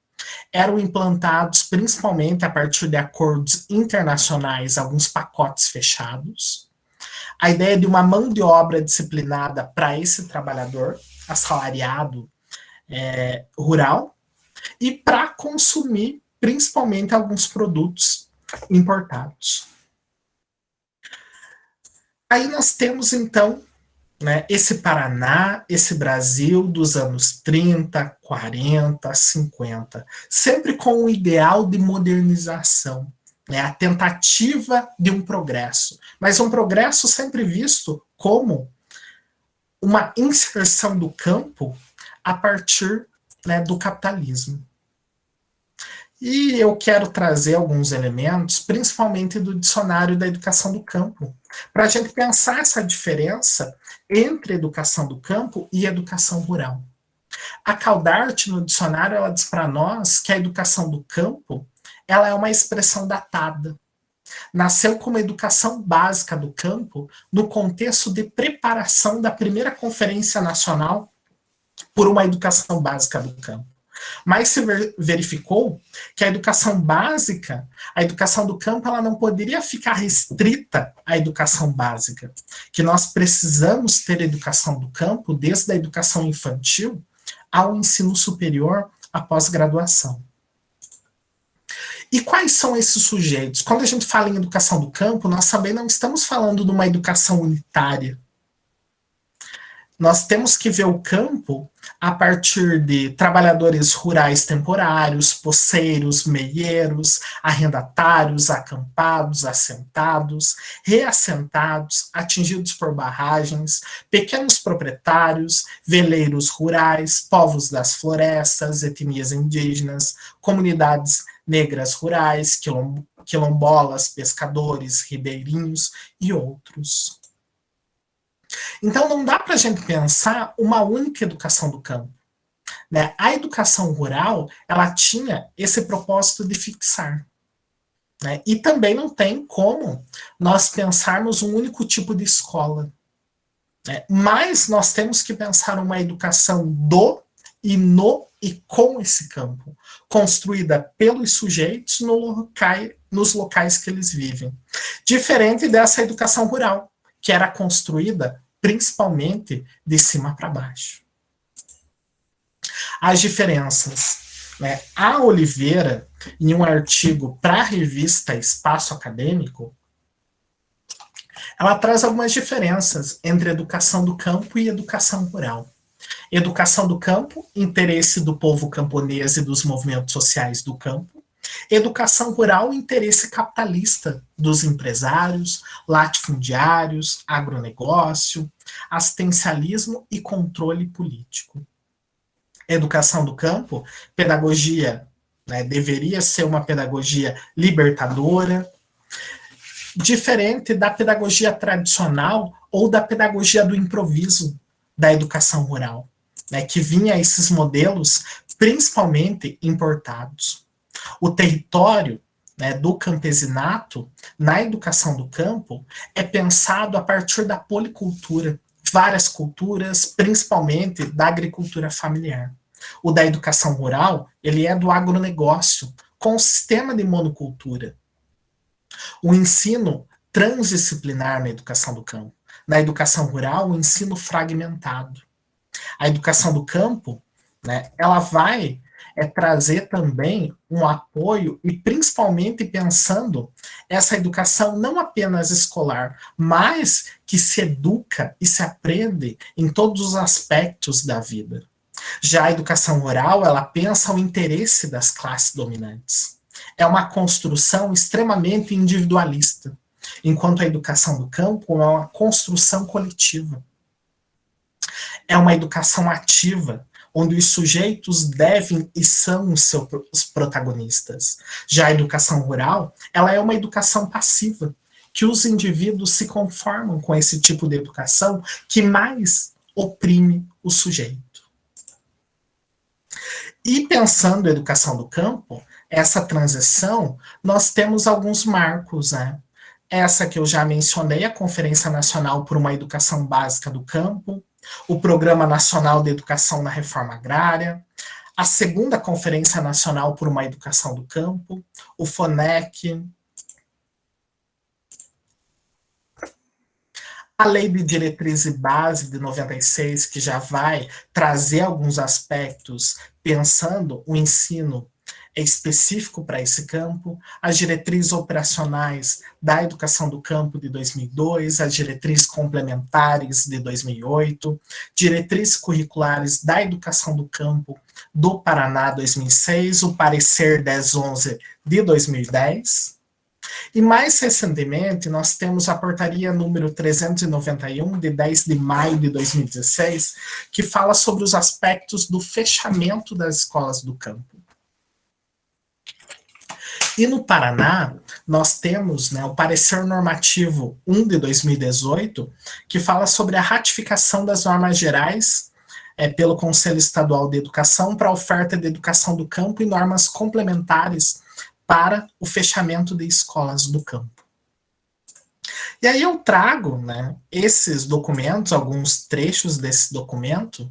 Speaker 3: eram implantados principalmente a partir de acordos internacionais alguns pacotes fechados. A ideia de uma mão de obra disciplinada para esse trabalhador assalariado rural e para consumir principalmente alguns produtos importados. Aí nós temos então, né, esse Paraná, esse Brasil dos anos 30, 40, 50, sempre com o ideal de modernização, né, a tentativa de um progresso, mas um progresso sempre visto como uma inserção do campo a partir, né, do capitalismo. E eu quero trazer alguns elementos, principalmente do dicionário da educação do campo, para a gente pensar essa diferença entre educação do campo e educação rural. A Caldart, no dicionário, ela diz para nós que a educação do campo ela é uma expressão datada. Nasceu como educação básica do campo no contexto de preparação da primeira Conferência Nacional por uma educação básica do campo. Mas se verificou que a educação básica, a educação do campo, ela não poderia ficar restrita à educação básica, que nós precisamos ter educação do campo desde a educação infantil ao ensino superior, à pós-graduação. E quais são esses sujeitos? Quando a gente fala em educação do campo, nós também não estamos falando de uma educação unitária. Nós temos que ver o campo a partir de trabalhadores rurais temporários, poceiros, meieiros, arrendatários, acampados, assentados, reassentados, atingidos por barragens, pequenos proprietários, veleiros rurais, povos das florestas, etnias indígenas, comunidades negras rurais, quilombolas, pescadores, ribeirinhos e outros. Então, não dá para a gente pensar uma única educação do campo, né? A educação rural, ela tinha esse propósito de fixar, né? E também não tem como nós pensarmos um único tipo de escola, né? Mas nós temos que pensar uma educação do e no e com esse campo, construída pelos sujeitos nos locais que eles vivem. Diferente dessa educação rural, que era construída principalmente de cima para baixo. As diferenças, né? A Oliveira, em um artigo para a revista Espaço Acadêmico, ela traz algumas diferenças entre educação do campo e educação rural. Educação do campo, interesse do povo camponês e dos movimentos sociais do campo. Educação rural, interesse capitalista dos empresários, latifundiários, agronegócio, assistencialismo e controle político. Educação do campo, pedagogia, né, deveria ser uma pedagogia libertadora, diferente da pedagogia tradicional ou da pedagogia do improviso da educação rural, né, que vinha esses modelos principalmente importados. O território, né, do campesinato na educação do campo é pensado a partir da policultura várias culturas, principalmente da agricultura familiar. O da educação rural, ele é do agronegócio, com o sistema de monocultura. O ensino transdisciplinar na educação do campo. Na educação rural, o ensino fragmentado. A educação do campo, né, ela vai trazer também um apoio e principalmente pensando essa educação não apenas escolar, mas que se educa e se aprende em todos os aspectos da vida. Já a educação rural, ela pensa o interesse das classes dominantes. É uma construção extremamente individualista, enquanto a educação do campo é uma construção coletiva. É uma educação ativa, onde os sujeitos devem e são os seus protagonistas. Já a educação rural, ela é uma educação passiva, que os indivíduos se conformam com esse tipo de educação que mais oprime o sujeito. E pensando a educação do campo, essa transição, nós temos alguns marcos, né? Essa que eu já mencionei, a Conferência Nacional por uma Educação Básica do Campo, o Programa Nacional de Educação na Reforma Agrária, a segunda Conferência Nacional por uma Educação do Campo, o FONEC, a Lei de Diretriz e Base de 96, que já vai trazer alguns aspectos pensando o ensino específico para esse campo, as diretrizes operacionais da educação do campo de 2002, as diretrizes complementares de 2008, diretrizes curriculares da educação do campo do Paraná 2006, o parecer 1011 de 2010, e mais recentemente nós temos a portaria número 391 de 10 de maio de 2016, que fala sobre os aspectos do fechamento das escolas do campo. E no Paraná, nós temos, né, o parecer normativo 1 de 2018, que fala sobre a ratificação das normas gerais pelo Conselho Estadual de Educação para a oferta de educação do campo e normas complementares para o fechamento de escolas do campo. E aí eu trago, né, esses documentos, alguns trechos desses documentos,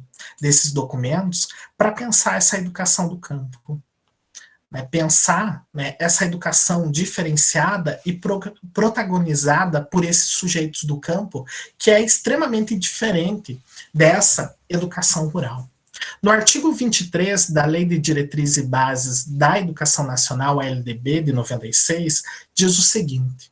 Speaker 3: para pensar essa educação do campo. Pensar, né, essa educação diferenciada e protagonizada por esses sujeitos do campo, que é extremamente diferente dessa educação rural. No artigo 23 da Lei de Diretrizes e Bases da Educação Nacional, a LDB, de 96, diz o seguinte: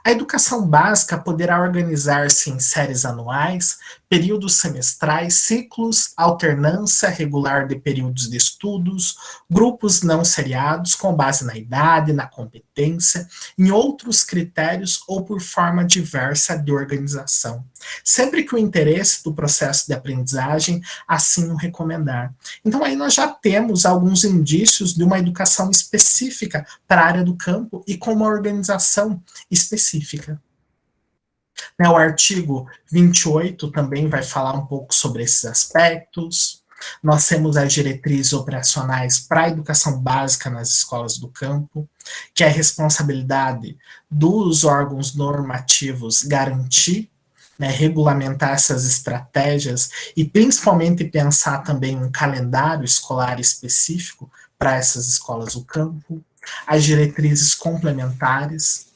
Speaker 3: a educação básica poderá organizar-se em séries anuais, períodos semestrais, ciclos, alternância regular de períodos de estudos, grupos não seriados com base na idade, na competência, em outros critérios ou por forma diversa de organização, sempre que o interesse do processo de aprendizagem assim o recomendar. Então aí nós já temos alguns indícios de uma educação específica para a área do campo e com uma organização específica. O artigo 28 também vai falar um pouco sobre esses aspectos. Nós temos as diretrizes operacionais para a educação básica nas escolas do campo, que é a responsabilidade dos órgãos normativos garantir, né, regulamentar essas estratégias e principalmente pensar também um calendário escolar específico para essas escolas do campo. As diretrizes complementares,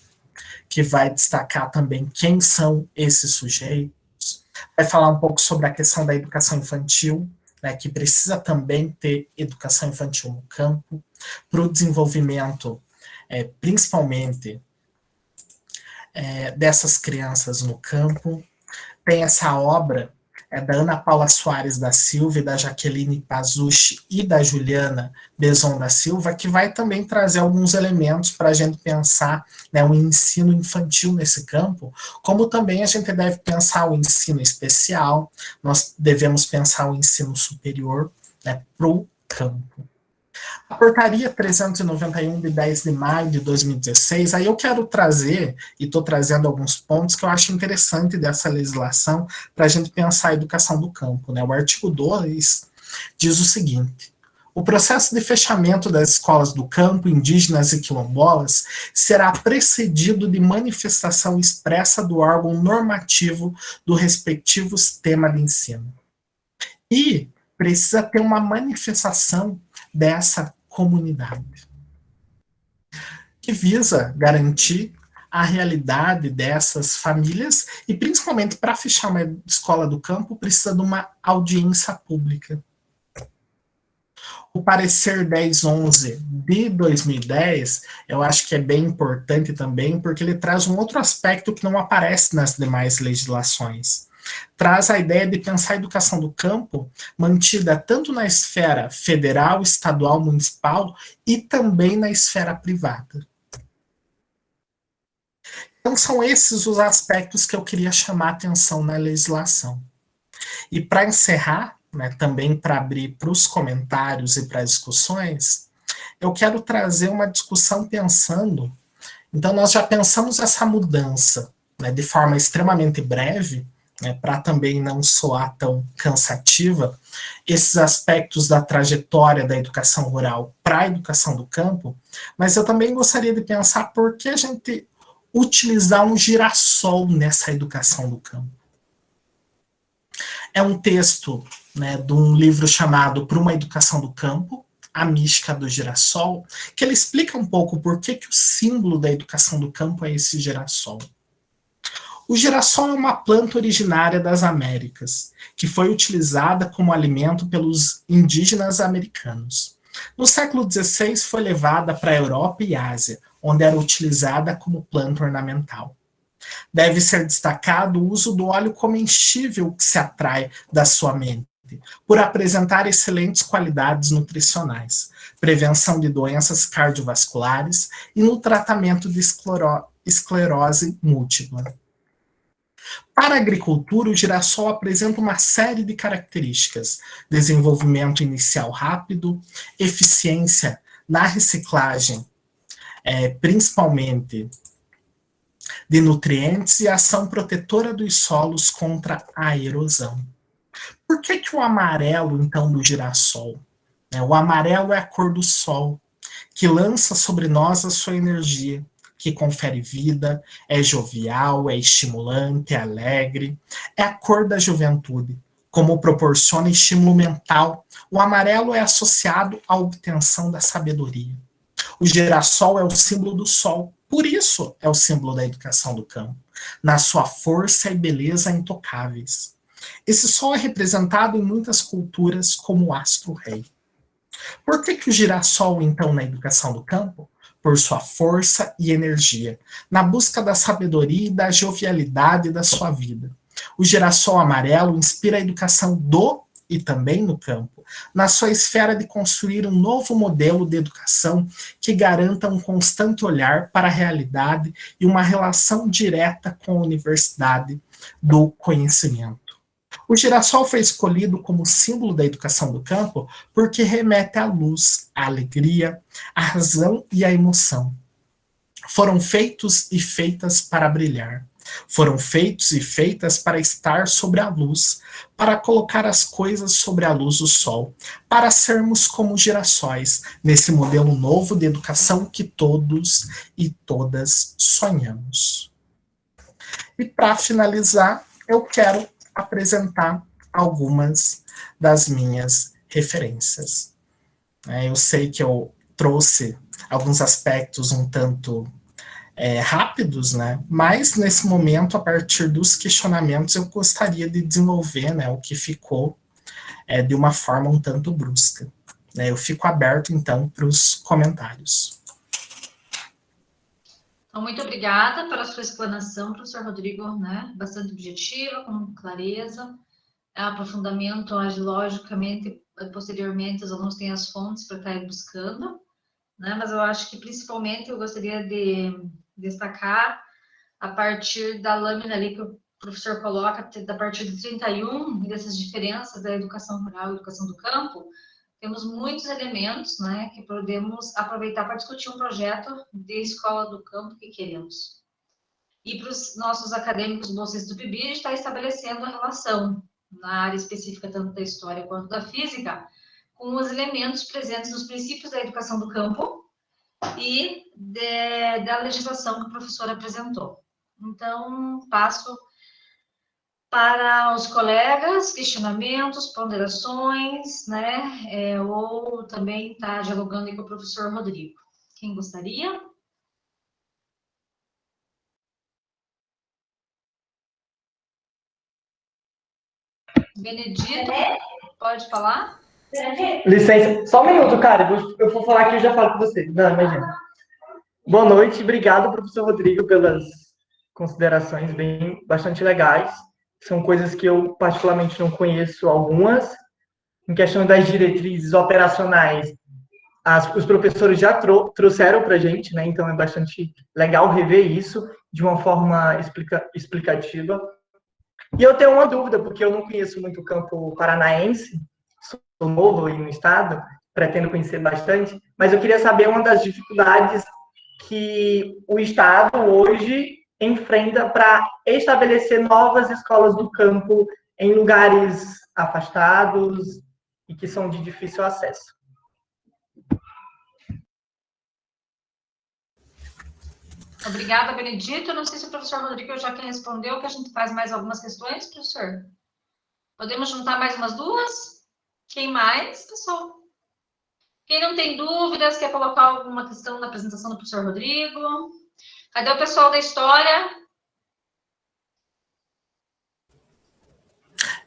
Speaker 3: que vai destacar também quem são esses sujeitos, vai falar um pouco sobre a questão da educação infantil, né, que precisa também ter educação infantil no campo, para o desenvolvimento, principalmente, dessas crianças no campo. Tem essa obra da Ana Paula Soares da Silva e da Jaqueline Pazucci e da Juliana Bezon da Silva, que vai também trazer alguns elementos para a gente pensar, né, o ensino infantil nesse campo, como também a gente deve pensar o ensino especial, nós devemos pensar o ensino superior, né, para o campo. A portaria 391 de 10 de maio de 2016, aí eu quero trazer, e estou trazendo alguns pontos que eu acho interessante dessa legislação para a gente pensar a educação do campo, né? O artigo 2 diz o seguinte: O processo de fechamento das escolas do campo, indígenas e quilombolas, será precedido de manifestação expressa do órgão normativo do respectivo sistema de ensino. E precisa ter uma manifestação dessa comunidade, que visa garantir a realidade dessas famílias e, principalmente, para fechar uma escola do campo, precisa de uma audiência pública. O parecer 1011 de 2010, eu acho que é bem importante também, porque ele traz um outro aspecto que não aparece nas demais legislações. Traz a ideia de pensar a educação do campo mantida tanto na esfera federal, estadual, municipal e também na esfera privada. Então, são esses os aspectos que eu queria chamar a atenção na legislação. E para encerrar, né, também para abrir para os comentários e para as discussões, eu quero trazer uma discussão pensando. Então, nós já pensamos essa mudança, né, de forma extremamente breve, né, para também não soar tão cansativa, esses aspectos da trajetória da educação rural para a educação do campo, mas eu também gostaria de pensar por que a gente utilizar um girassol nessa educação do campo. É um texto, né, de um livro chamado Para uma Educação do Campo, A Mística do Girassol, que ele explica um pouco por que o símbolo da educação do campo é esse girassol. O girassol é uma planta originária das Américas, que foi utilizada como alimento pelos indígenas americanos. No século XVI foi levada para a Europa e Ásia, onde era utilizada como planta ornamental. Deve ser destacado o uso do óleo comestível que se atrai da sua mente, por apresentar excelentes qualidades nutricionais, prevenção de doenças cardiovasculares e no tratamento de esclerose múltipla. Para a agricultura, o girassol apresenta uma série de características: desenvolvimento inicial rápido, eficiência na reciclagem, principalmente de nutrientes, e ação protetora dos solos contra a erosão. Por que o amarelo, então, do girassol? O amarelo é a cor do sol, que lança sobre nós a sua energia, que confere vida, é jovial, é estimulante, é alegre, é a cor da juventude, como proporciona estímulo mental. O amarelo é associado à obtenção da sabedoria. O girassol é o símbolo do sol, por isso é o símbolo da educação do campo, na sua força e beleza intocáveis. Esse sol é representado em muitas culturas como o astro-rei. Por que o girassol, então, na educação do campo? Por sua força e energia, na busca da sabedoria e da jovialidade da sua vida. O girassol amarelo inspira a educação do e também no campo, na sua esfera de construir um novo modelo de educação que garanta um constante olhar para a realidade e uma relação direta com a universidade do conhecimento. O girassol foi escolhido como símbolo da educação do campo porque remete à luz, à alegria, à razão e à emoção. Foram feitos e feitas para brilhar. Foram feitos e feitas para estar sobre a luz, para colocar as coisas sobre a luz do sol, para sermos como girassóis, nesse modelo novo de educação que todos e todas sonhamos. E para finalizar, eu quero apresentar algumas das minhas referências. Eu sei que eu trouxe alguns aspectos um tanto rápidos, né? Mas nesse momento, a partir dos questionamentos, eu gostaria de desenvolver, né, o que ficou de uma forma um tanto brusca. Eu fico aberto, então, para os comentários.
Speaker 1: Então, muito obrigada pela sua explanação, professor Rodrigo, né? Bastante objetiva, com clareza, aprofundamento, onde, logicamente, posteriormente, os alunos têm as fontes para estarem buscando, né? Mas eu acho que, principalmente, eu gostaria de destacar a partir da lâmina ali que o professor coloca, a partir de 31, dessas diferenças da educação rural e educação do campo, temos muitos elementos, né, que podemos aproveitar para discutir um projeto de escola do campo que queremos. E para os nossos acadêmicos bolsistas do PIBID, está estabelecendo a relação na área específica tanto da história quanto da física, com os elementos presentes nos princípios da educação do campo e da legislação que o professor apresentou. Então, passo para os colegas, questionamentos, ponderações, né? Ou também está dialogando aí com o professor Rodrigo. Quem gostaria? Benedito, pode falar?
Speaker 4: Licença, só um minuto, cara. Eu vou falar aqui e já falo com você. Não, imagina. Boa noite, obrigado, professor Rodrigo, pelas considerações bastante legais. São coisas que eu particularmente não conheço algumas. Em questão das diretrizes operacionais, os professores já trouxeram para a gente, né? Então é bastante legal rever isso de uma forma explicativa. E eu tenho uma dúvida, porque eu não conheço muito o campo paranaense, sou novo aí no estado, pretendo conhecer bastante, mas eu queria saber uma das dificuldades que o estado hoje enfrenta para estabelecer novas escolas do campo em lugares afastados e que são de difícil acesso.
Speaker 1: Obrigada, Benedito. Não sei se o professor Rodrigo já quer respondeu, que a gente faz mais algumas questões, professor. Podemos juntar mais umas duas? Quem mais, pessoal? Quem não tem dúvidas, quer colocar alguma questão na apresentação do professor Rodrigo? Cadê o pessoal da história?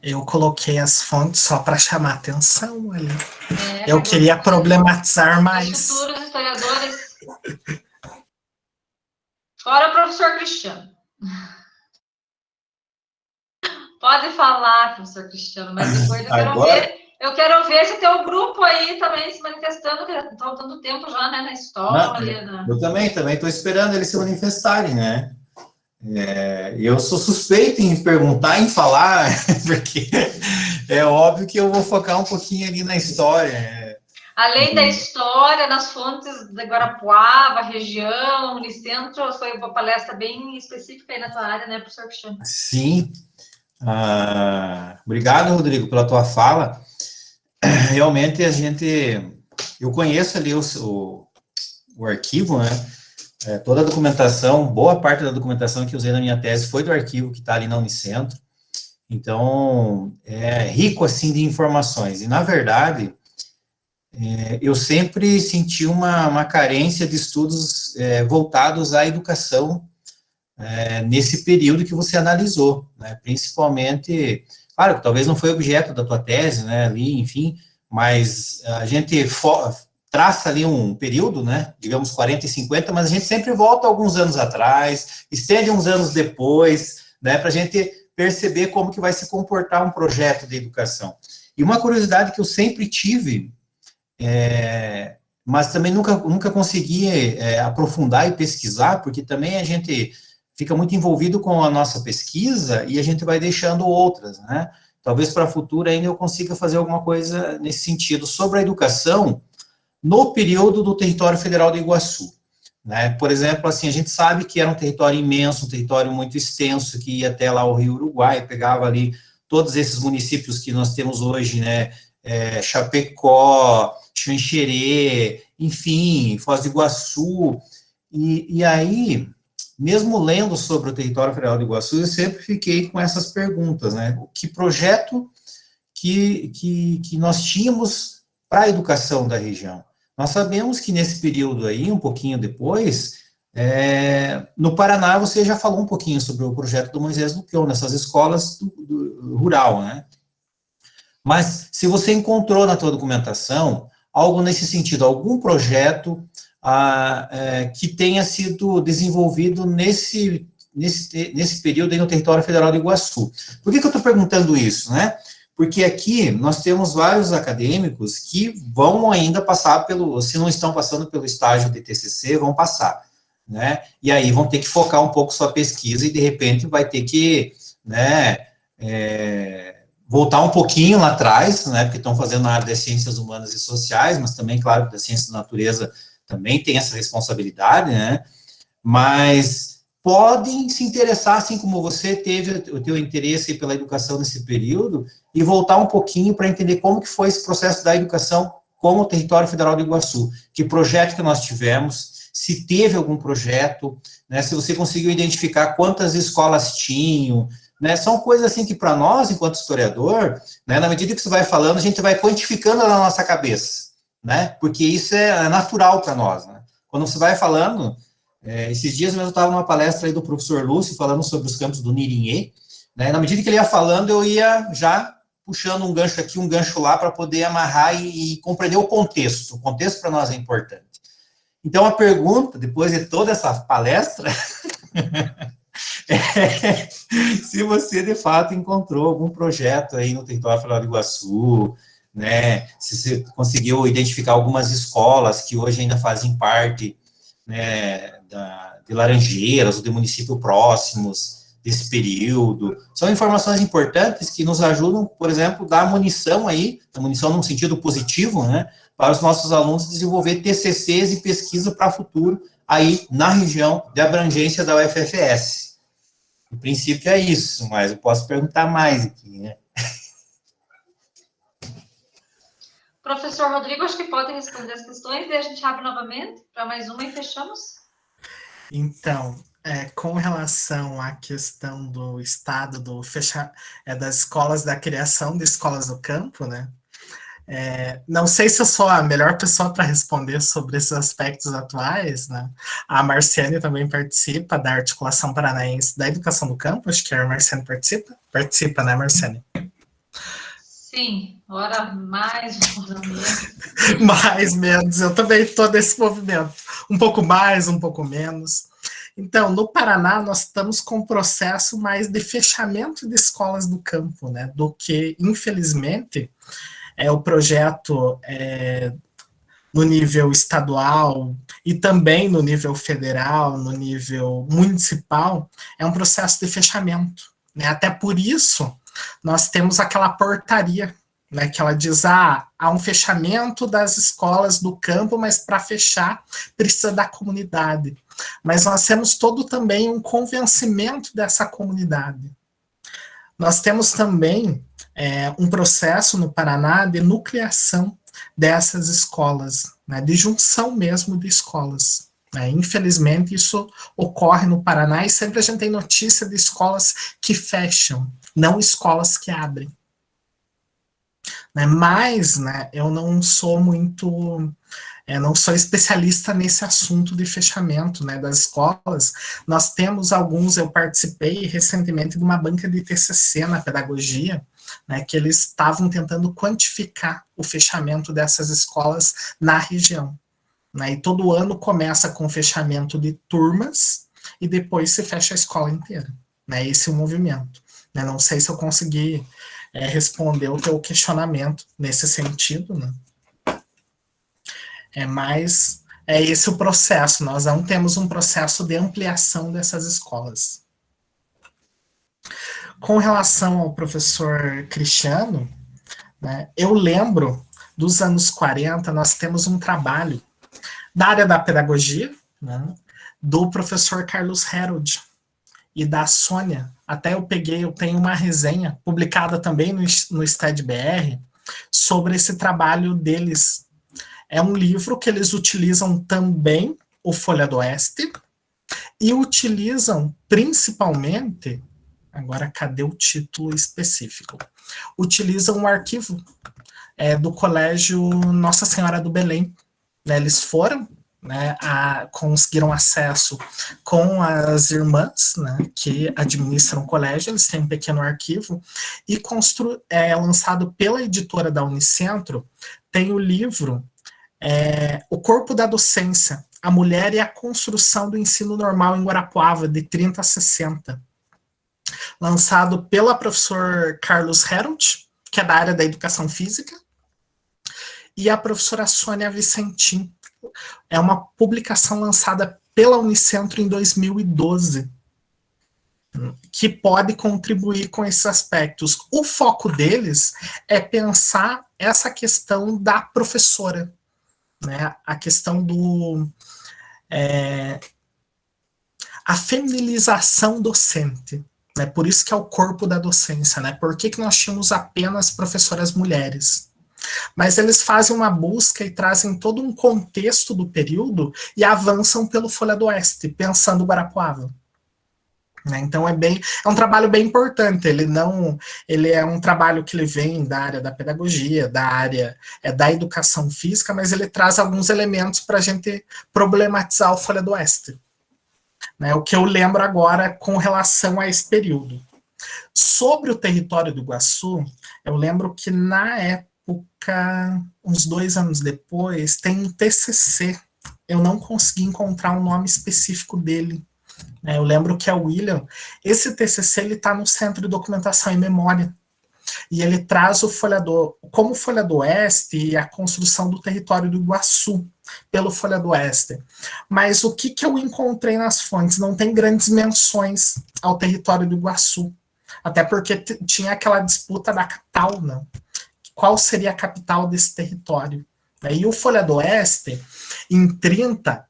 Speaker 3: Eu coloquei as fontes só para chamar atenção ali. Eu queria problematizar mais.
Speaker 1: Os futuros historiadores. Fora o professor Cristiano. Pode falar, professor Cristiano, mas depois eu quero ver se tem um grupo aí também se manifestando, que está faltando tempo já, né, na história.
Speaker 5: Eu também estou esperando eles se manifestarem, né? Eu sou suspeito em perguntar, em falar, porque é óbvio que eu vou focar um pouquinho ali na história.
Speaker 1: Além da história, nas fontes da Guarapuava, região, Unicentro, foi uma palestra bem específica aí na tua área, né, professor Cristiano?
Speaker 5: Sim. Obrigado, Rodrigo, pela tua fala. Realmente, eu conheço ali o arquivo, né? Toda a documentação, boa parte da documentação que eu usei na minha tese foi do arquivo que está ali na Unicentro. Então, é rico, assim, de informações. E, na verdade, eu sempre senti uma carência de estudos voltados à educação nesse período que você analisou, né? Principalmente, claro, que talvez não foi objeto da tua tese, né, ali, enfim, mas a gente traça ali um período, né, digamos 40 e 50, mas a gente sempre volta alguns anos atrás, estende uns anos depois, né, para a gente perceber como que vai se comportar um projeto de educação. E uma curiosidade que eu sempre tive, mas também nunca consegui aprofundar e pesquisar, porque também a gente fica muito envolvido com a nossa pesquisa e a gente vai deixando outras, né? Talvez para a futura ainda eu consiga fazer alguma coisa nesse sentido, sobre a educação no período do território federal do Iguaçu, né? Por exemplo, assim, a gente sabe que era um território imenso, um território muito extenso, que ia até lá o Rio Uruguai, pegava ali todos esses municípios que nós temos hoje, né? Chapecó, Xanxerê, enfim, Foz do Iguaçu, e aí, mesmo lendo sobre o território federal do Iguaçu, eu sempre fiquei com essas perguntas, né? Que projeto que nós tínhamos para a educação da região? Nós sabemos que nesse período aí, um pouquinho depois, no Paraná, você já falou um pouquinho sobre o projeto do Moisés Lupion, nessas escolas do rural, né? Mas se você encontrou na tua documentação algo nesse sentido, algum projeto que tenha sido desenvolvido nesse período aí no território federal do Iguaçu. Por que eu estou perguntando isso, né? Porque aqui nós temos vários acadêmicos que vão ainda passar se não estão passando pelo estágio de TCC, vão passar, né? E aí vão ter que focar um pouco sua pesquisa e, de repente, vai ter que, né, voltar um pouquinho lá atrás, né, porque estão fazendo na área das ciências humanas e sociais, mas também, claro, da ciência da natureza também tem essa responsabilidade, né, mas podem se interessar, assim como você teve o teu interesse pela educação nesse período, e voltar um pouquinho para entender como que foi esse processo da educação com o Território Federal do Iguaçu, que projeto que nós tivemos, se teve algum projeto, né, se você conseguiu identificar quantas escolas tinham, né, são coisas assim que para nós, enquanto historiador, né, na medida que você vai falando, a gente vai quantificando na nossa cabeça, né, porque isso é natural para nós, né. Quando você vai falando, esses dias mesmo eu estava numa palestra aí do professor Lúcio, falando sobre os campos do Nirinhê, né, na medida que ele ia falando, eu ia já puxando um gancho aqui, um gancho lá, para poder amarrar e compreender o contexto para nós é importante. Então, a pergunta, depois de toda essa palestra, é se você, de fato, encontrou algum projeto aí no Território Federal do Iguaçu, né, se você conseguiu identificar algumas escolas que hoje ainda fazem parte, né, de Laranjeiras, ou de municípios próximos desse período. São informações importantes que nos ajudam, por exemplo, dar munição aí, a munição num sentido positivo, né, para os nossos alunos desenvolver TCCs e pesquisa para o futuro aí na região de abrangência da UFFS. No princípio é isso, mas eu posso perguntar mais aqui, né?
Speaker 1: Professor Rodrigo, acho que pode responder as questões, daí a gente abre novamente para mais uma e fechamos.
Speaker 3: Então, com relação à questão do estado das escolas, da criação de escolas do campo, né? Não sei se eu sou a melhor pessoa para responder sobre esses aspectos atuais, né? A Marciane também participa da Articulação Paranaense da Educação do Campo, acho que a Marciane participa. Participa, né, Marciane?
Speaker 1: Sim, hora mais, hora menos.
Speaker 3: Mais, menos, eu também estou nesse movimento. Um pouco mais, um pouco menos. Então, no Paraná, nós estamos com um processo mais de fechamento de escolas do campo, né? Do que, infelizmente, o projeto no nível estadual e também no nível federal, no nível municipal, é um processo de fechamento, né? Até por isso, nós temos aquela portaria, né, que ela diz, há um fechamento das escolas do campo, mas para fechar precisa da comunidade. Mas nós temos todo também um convencimento dessa comunidade. Nós temos também um processo no Paraná de nucleação dessas escolas, né, de junção mesmo de escolas. Infelizmente, isso ocorre no Paraná e sempre a gente tem notícia de escolas que fecham, não escolas que abrem. Mas, né, eu não sou não sou especialista nesse assunto de fechamento, né, das escolas. Nós temos alguns, eu participei recentemente de uma banca de TCC na pedagogia, né, que eles estavam tentando quantificar o fechamento dessas escolas na região. Né, e todo ano começa com fechamento de turmas e depois se fecha a escola inteira. Né, esse é o movimento. Né, não sei se eu consegui responder o teu questionamento nesse sentido, né? Mas é esse o processo, nós não temos um processo de ampliação dessas escolas. Com relação ao professor Cristiano, né, eu lembro dos anos 40, nós temos um trabalho da área da pedagogia, né, do professor Carlos Herold e da Sônia. Até eu tenho uma resenha publicada também no STED-BR sobre esse trabalho deles. É um livro que eles utilizam também o Folha do Oeste e utilizam principalmente, agora cadê o título específico? Utilizam o arquivo do Colégio Nossa Senhora do Belém. Né, eles foram, né, conseguiram acesso com as irmãs, né, que administram o colégio, eles têm um pequeno arquivo, e lançado pela editora da Unicentro, tem o livro O Corpo da Docência, a Mulher e a Construção do Ensino Normal em Guarapuava, de 30 a 60, lançado pela professor Carlos Herold, que é da área da educação física, e a professora Sônia Vicentim. É uma publicação lançada pela Unicentro em 2012, que pode contribuir com esses aspectos. O foco deles é pensar essa questão da professora, né? A questão a feminilização docente. Né? Por isso que é o corpo da docência. Né? Por que nós tínhamos apenas professoras mulheres? Mas eles fazem uma busca e trazem todo um contexto do período e avançam pelo Folha do Oeste, pensando o Guarapuava. Então é um trabalho bem importante. Ele é um trabalho que ele vem da área da pedagogia, da área da educação física, mas ele traz alguns elementos para a gente problematizar o Folha do Oeste. O que eu lembro agora com relação a esse período. Sobre o território do Iguaçu, eu lembro que na época, uns 2 anos depois, tem um TCC. Eu não consegui encontrar um nome específico dele. Eu lembro que é o William. Esse TCC está no Centro de Documentação e Memória. E ele traz como Folha do Oeste e a construção do território do Iguaçu pelo Folha do Oeste. Mas o que eu encontrei nas fontes? Não tem grandes menções ao território do Iguaçu. Até porque tinha aquela disputa da capital, né? Qual seria a capital desse território? E o Folha do Oeste, em 30,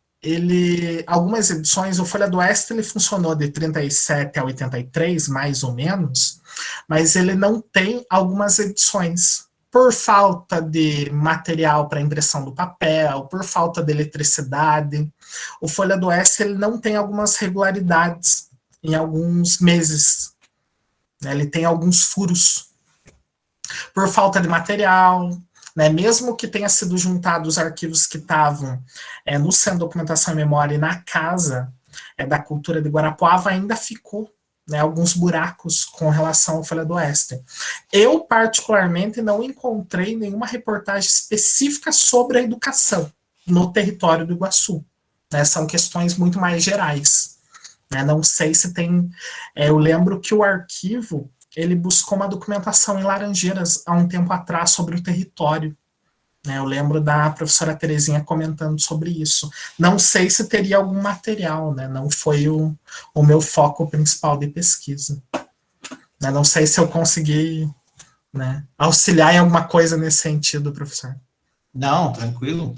Speaker 3: algumas edições, o Folha do Oeste ele funcionou de 37 a 83, mais ou menos, mas ele não tem algumas edições, por falta de material para impressão do papel, por falta de eletricidade. O Folha do Oeste ele não tem algumas regularidades em alguns meses. Ele tem alguns furos. Por falta de material, mesmo que tenha sido juntado os arquivos que estavam no Centro de Documentação e Memória e na Casa da Cultura de Guarapuava, ainda ficou alguns buracos com relação ao Folha do Oeste. Eu, particularmente, não encontrei nenhuma reportagem específica sobre a educação no território do Iguaçu. São questões muito mais gerais. Não sei se tem... eu lembro que o arquivo ele buscou uma documentação em Laranjeiras há um tempo atrás sobre o território. Eu lembro da professora Terezinha comentando sobre isso. Não sei se teria algum material, não foi o meu foco principal de pesquisa. Não sei se eu consegui auxiliar em alguma coisa nesse sentido, professor.
Speaker 5: Não, tranquilo.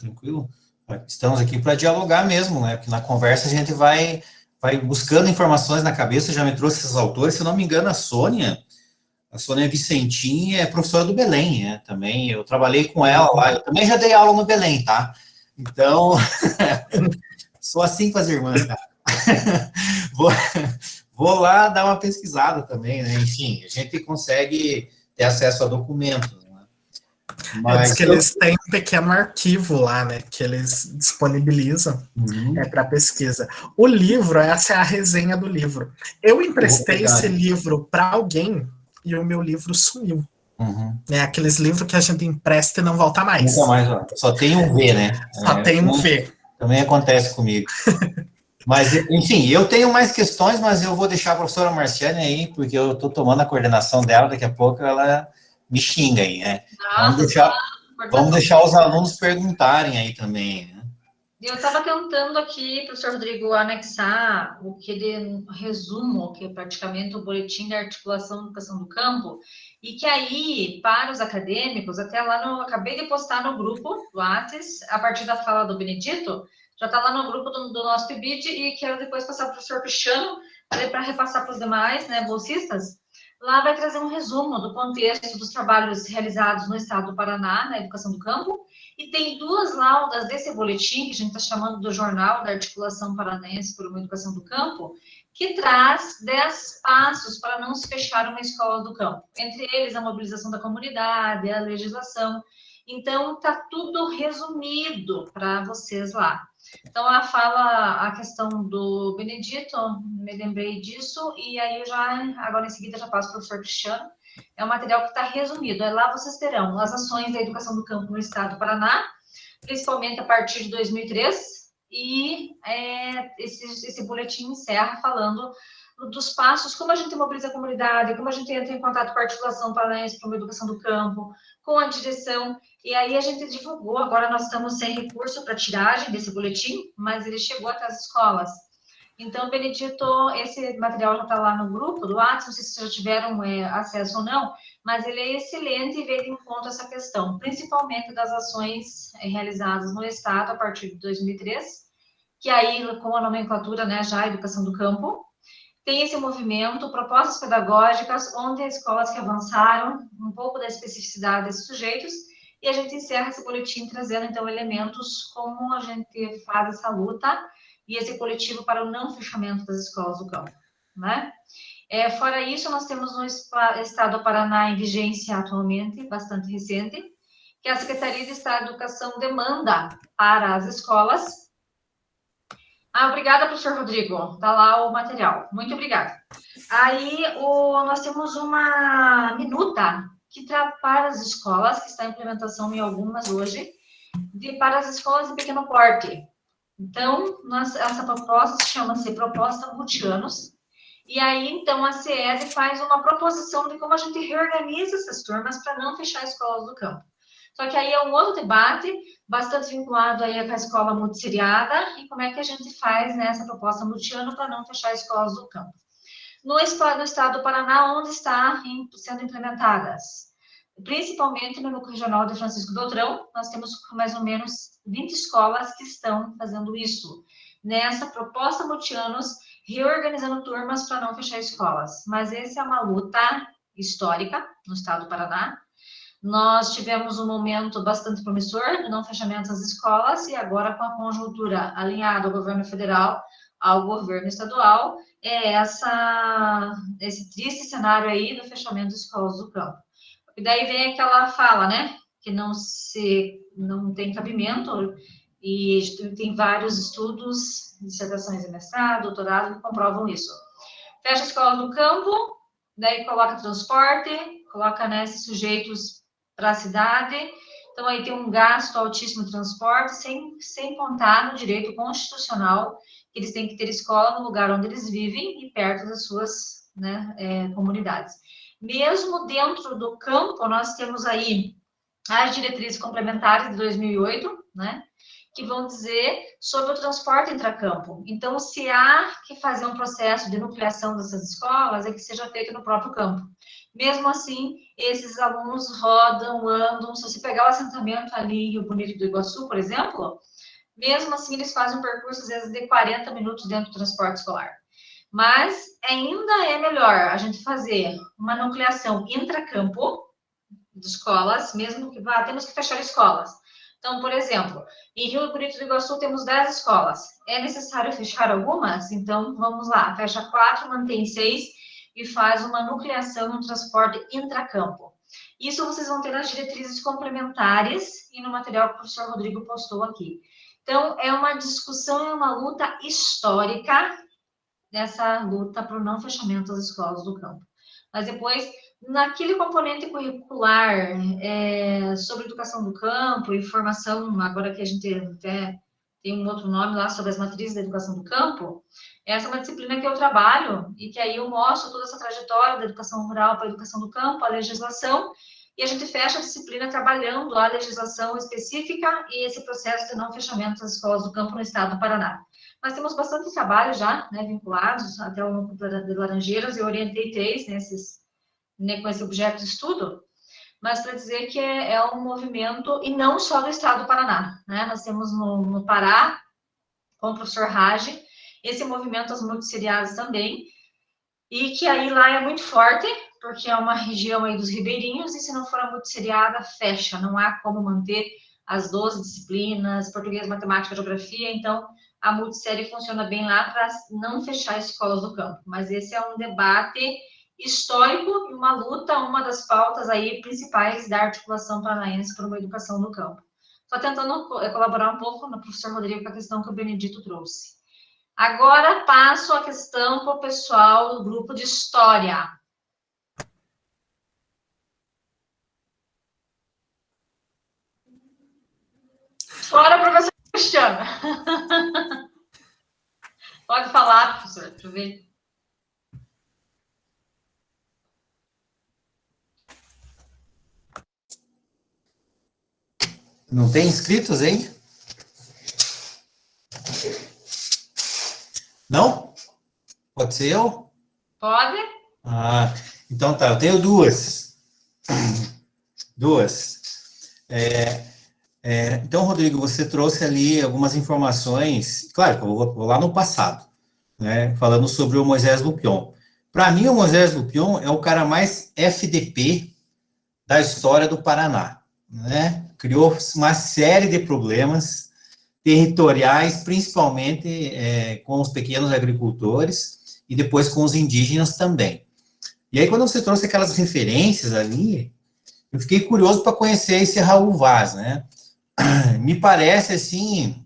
Speaker 5: Estamos aqui para dialogar mesmo, porque na conversa a gente vai buscando informações na cabeça. Já me trouxe esses autores, se não me engano, a Sônia Vicentim é professora do Belém, também, eu trabalhei com ela lá, eu também já dei aula no Belém, tá? Então, sou assim com as irmãs, cara. Vou lá dar uma pesquisada também, Enfim, a gente consegue ter acesso a documentos,
Speaker 3: Mas que eles têm um pequeno arquivo lá, que eles disponibilizam para pesquisa. O livro, essa é a resenha do livro. Eu emprestei esse livro para alguém e o meu livro sumiu. Aqueles livros que a gente empresta e não volta mais.
Speaker 5: Nunca mais, só tem um V,
Speaker 3: Só tem um V.
Speaker 5: Também acontece comigo. Mas, enfim, eu tenho mais questões, mas eu vou deixar a professora Marciane aí, porque eu estou tomando a coordenação dela, daqui a pouco ela me xinga aí, Vamos deixar os alunos perguntarem aí também,
Speaker 1: Eu estava tentando aqui, professor Rodrigo, anexar aquele resumo, que é praticamente o boletim de articulação da educação do campo, e que aí, para os acadêmicos, até lá acabei de postar no grupo do Whats, a partir da fala do Benedito, já está lá no grupo do nosso PIBID, e quero depois passar para o professor Cristiano, para repassar para os demais, bolsistas. Lá vai trazer um resumo do contexto dos trabalhos realizados no estado do Paraná, na educação do campo, e tem 2 laudas desse boletim, que a gente está chamando do Jornal da Articulação Paranaense por uma Educação do Campo, que traz 10 passos para não se fechar uma escola do campo. Entre eles, a mobilização da comunidade, a legislação. Então, está tudo resumido para vocês lá. Então, a questão do Benedito, me lembrei disso, e aí agora em seguida, já passo para o professor Cristiano. É um material que está resumido. Lá vocês terão as ações da educação do campo no estado do Paraná, principalmente a partir de 2003, e esse boletim encerra falando dos passos, como a gente mobiliza a comunidade, como a gente entra em contato com a articulação paranaense para uma educação do campo, com a direção, e aí a gente divulgou, agora nós estamos sem recurso para tiragem desse boletim, mas ele chegou até as escolas. Então, Benedito, esse material já está lá no grupo do WhatsApp, não sei se vocês já tiveram acesso ou não, mas ele é excelente e veio de encontro a essa questão, principalmente das ações realizadas no Estado a partir de 2003, que aí, com a nomenclatura, né, já a educação do campo, tem esse movimento, propostas pedagógicas, onde as escolas que avançaram, um pouco da especificidade desses sujeitos, e a gente encerra esse boletim trazendo, então, elementos como a gente faz essa luta e esse coletivo para o não fechamento das escolas do campo, né? Fora isso, nós temos no estado do Paraná em vigência atualmente, bastante recente, que a Secretaria de Estado de Educação demanda para as escolas. Obrigada, professor Rodrigo. Está lá o material. Muito obrigada. Aí, nós temos uma minuta que para as escolas, que está em implementação em algumas hoje, para as escolas de pequeno porte. Então, essa proposta chama-se Proposta Multianos. E aí, então, a CED faz uma proposição de como a gente reorganiza essas turmas para não fechar escolas do campo. Só que aí é um outro debate, bastante vinculado aí com a escola multisseriada, e como é que a gente faz, né, essa proposta multiano para não fechar escolas do campo. No estado do Paraná, onde está sendo implementadas? Principalmente no Núcleo Regional de Francisco Beltrão, nós temos mais ou menos 20 escolas que estão fazendo isso. Nessa proposta multianos, reorganizando turmas para não fechar escolas. Mas essa é uma luta histórica no estado do Paraná. Nós tivemos um momento bastante promissor de não fechamento das escolas e agora com a conjuntura alinhada ao governo federal, ao governo estadual, esse triste cenário aí do fechamento das escolas do campo. E daí vem aquela fala, né, que não tem cabimento, e tem vários estudos, dissertações de mestrado, doutorado, que comprovam isso. Fecha a escola do campo, daí coloca transporte, coloca, né, esses sujeitos para a cidade, então aí tem um gasto altíssimo de transporte, sem contar no direito constitucional, que eles têm que ter escola no lugar onde eles vivem e perto das suas, né, comunidades. Mesmo dentro do campo, nós temos aí as diretrizes complementares de 2008, né, que vão dizer sobre o transporte intracampo. Então, se há que fazer um processo de nucleação dessas escolas, é que seja feito no próprio campo. Mesmo assim, esses alunos rodam, andam. Se você pegar o assentamento ali em Rio Bonito do Iguaçu, por exemplo, mesmo assim, eles fazem um percurso, às vezes, de 40 minutos dentro do transporte escolar. Mas ainda é melhor a gente fazer uma nucleação intracampo de escolas, mesmo que temos que fechar escolas. Então, por exemplo, em Rio Bonito do Iguaçu temos 10 escolas. É necessário fechar algumas? Então, vamos lá, fecha 4, mantém 6 e faz uma nucleação no transporte intracampo. Isso vocês vão ter nas diretrizes complementares e no material que o professor Rodrigo postou aqui. Então, é uma discussão, é uma luta histórica dessa luta para o não fechamento das escolas do campo. Mas depois, naquele componente curricular sobre educação do campo e formação, agora que a gente até tem um outro nome lá sobre as matrizes da educação do campo, essa é uma disciplina que eu trabalho e que aí eu mostro toda essa trajetória da educação rural para a educação do campo, a legislação, e a gente fecha a disciplina trabalhando a legislação específica e esse processo de não fechamento das escolas do campo no estado do Paraná. Nós temos bastante trabalho já, né, vinculados até o núcleo de Laranjeiras, eu orientei 3 com esse objeto de estudo, mas para dizer que é um movimento, e não só do estado do Paraná, né? Nós temos no Pará, com o professor Raj, esse movimento das multisseriadas também, e que aí lá é muito forte, porque é uma região aí dos ribeirinhos, e se não for a multisseriada, fecha, não há como manter as 12 disciplinas, português, matemática, geografia, então a multissérie funciona bem lá para não fechar escolas do campo, mas esse é um debate histórico e uma luta, uma das pautas aí principais da articulação paranaense por uma educação no campo. Estou tentando colaborar um pouco no professor Rodrigo com a questão que o Benedito trouxe. Agora passo a questão para o pessoal do grupo de História. Fora, professor Cristiano. Pode falar, professor, deixa eu ver.
Speaker 5: Não tem inscritos, hein? Não? Pode ser eu?
Speaker 1: Pode?
Speaker 5: Então tá, eu tenho duas. Então, Rodrigo, você trouxe ali algumas informações, claro que eu vou lá no passado, né, falando sobre o Moisés Lupion. Para mim, o Moisés Lupion é o cara mais FDP da história do Paraná, né? Criou uma série de problemas territoriais, principalmente com os pequenos agricultores e depois com os indígenas também. E aí, quando você trouxe aquelas referências ali, eu fiquei curioso para conhecer esse Raul Vaz, né? Me parece assim,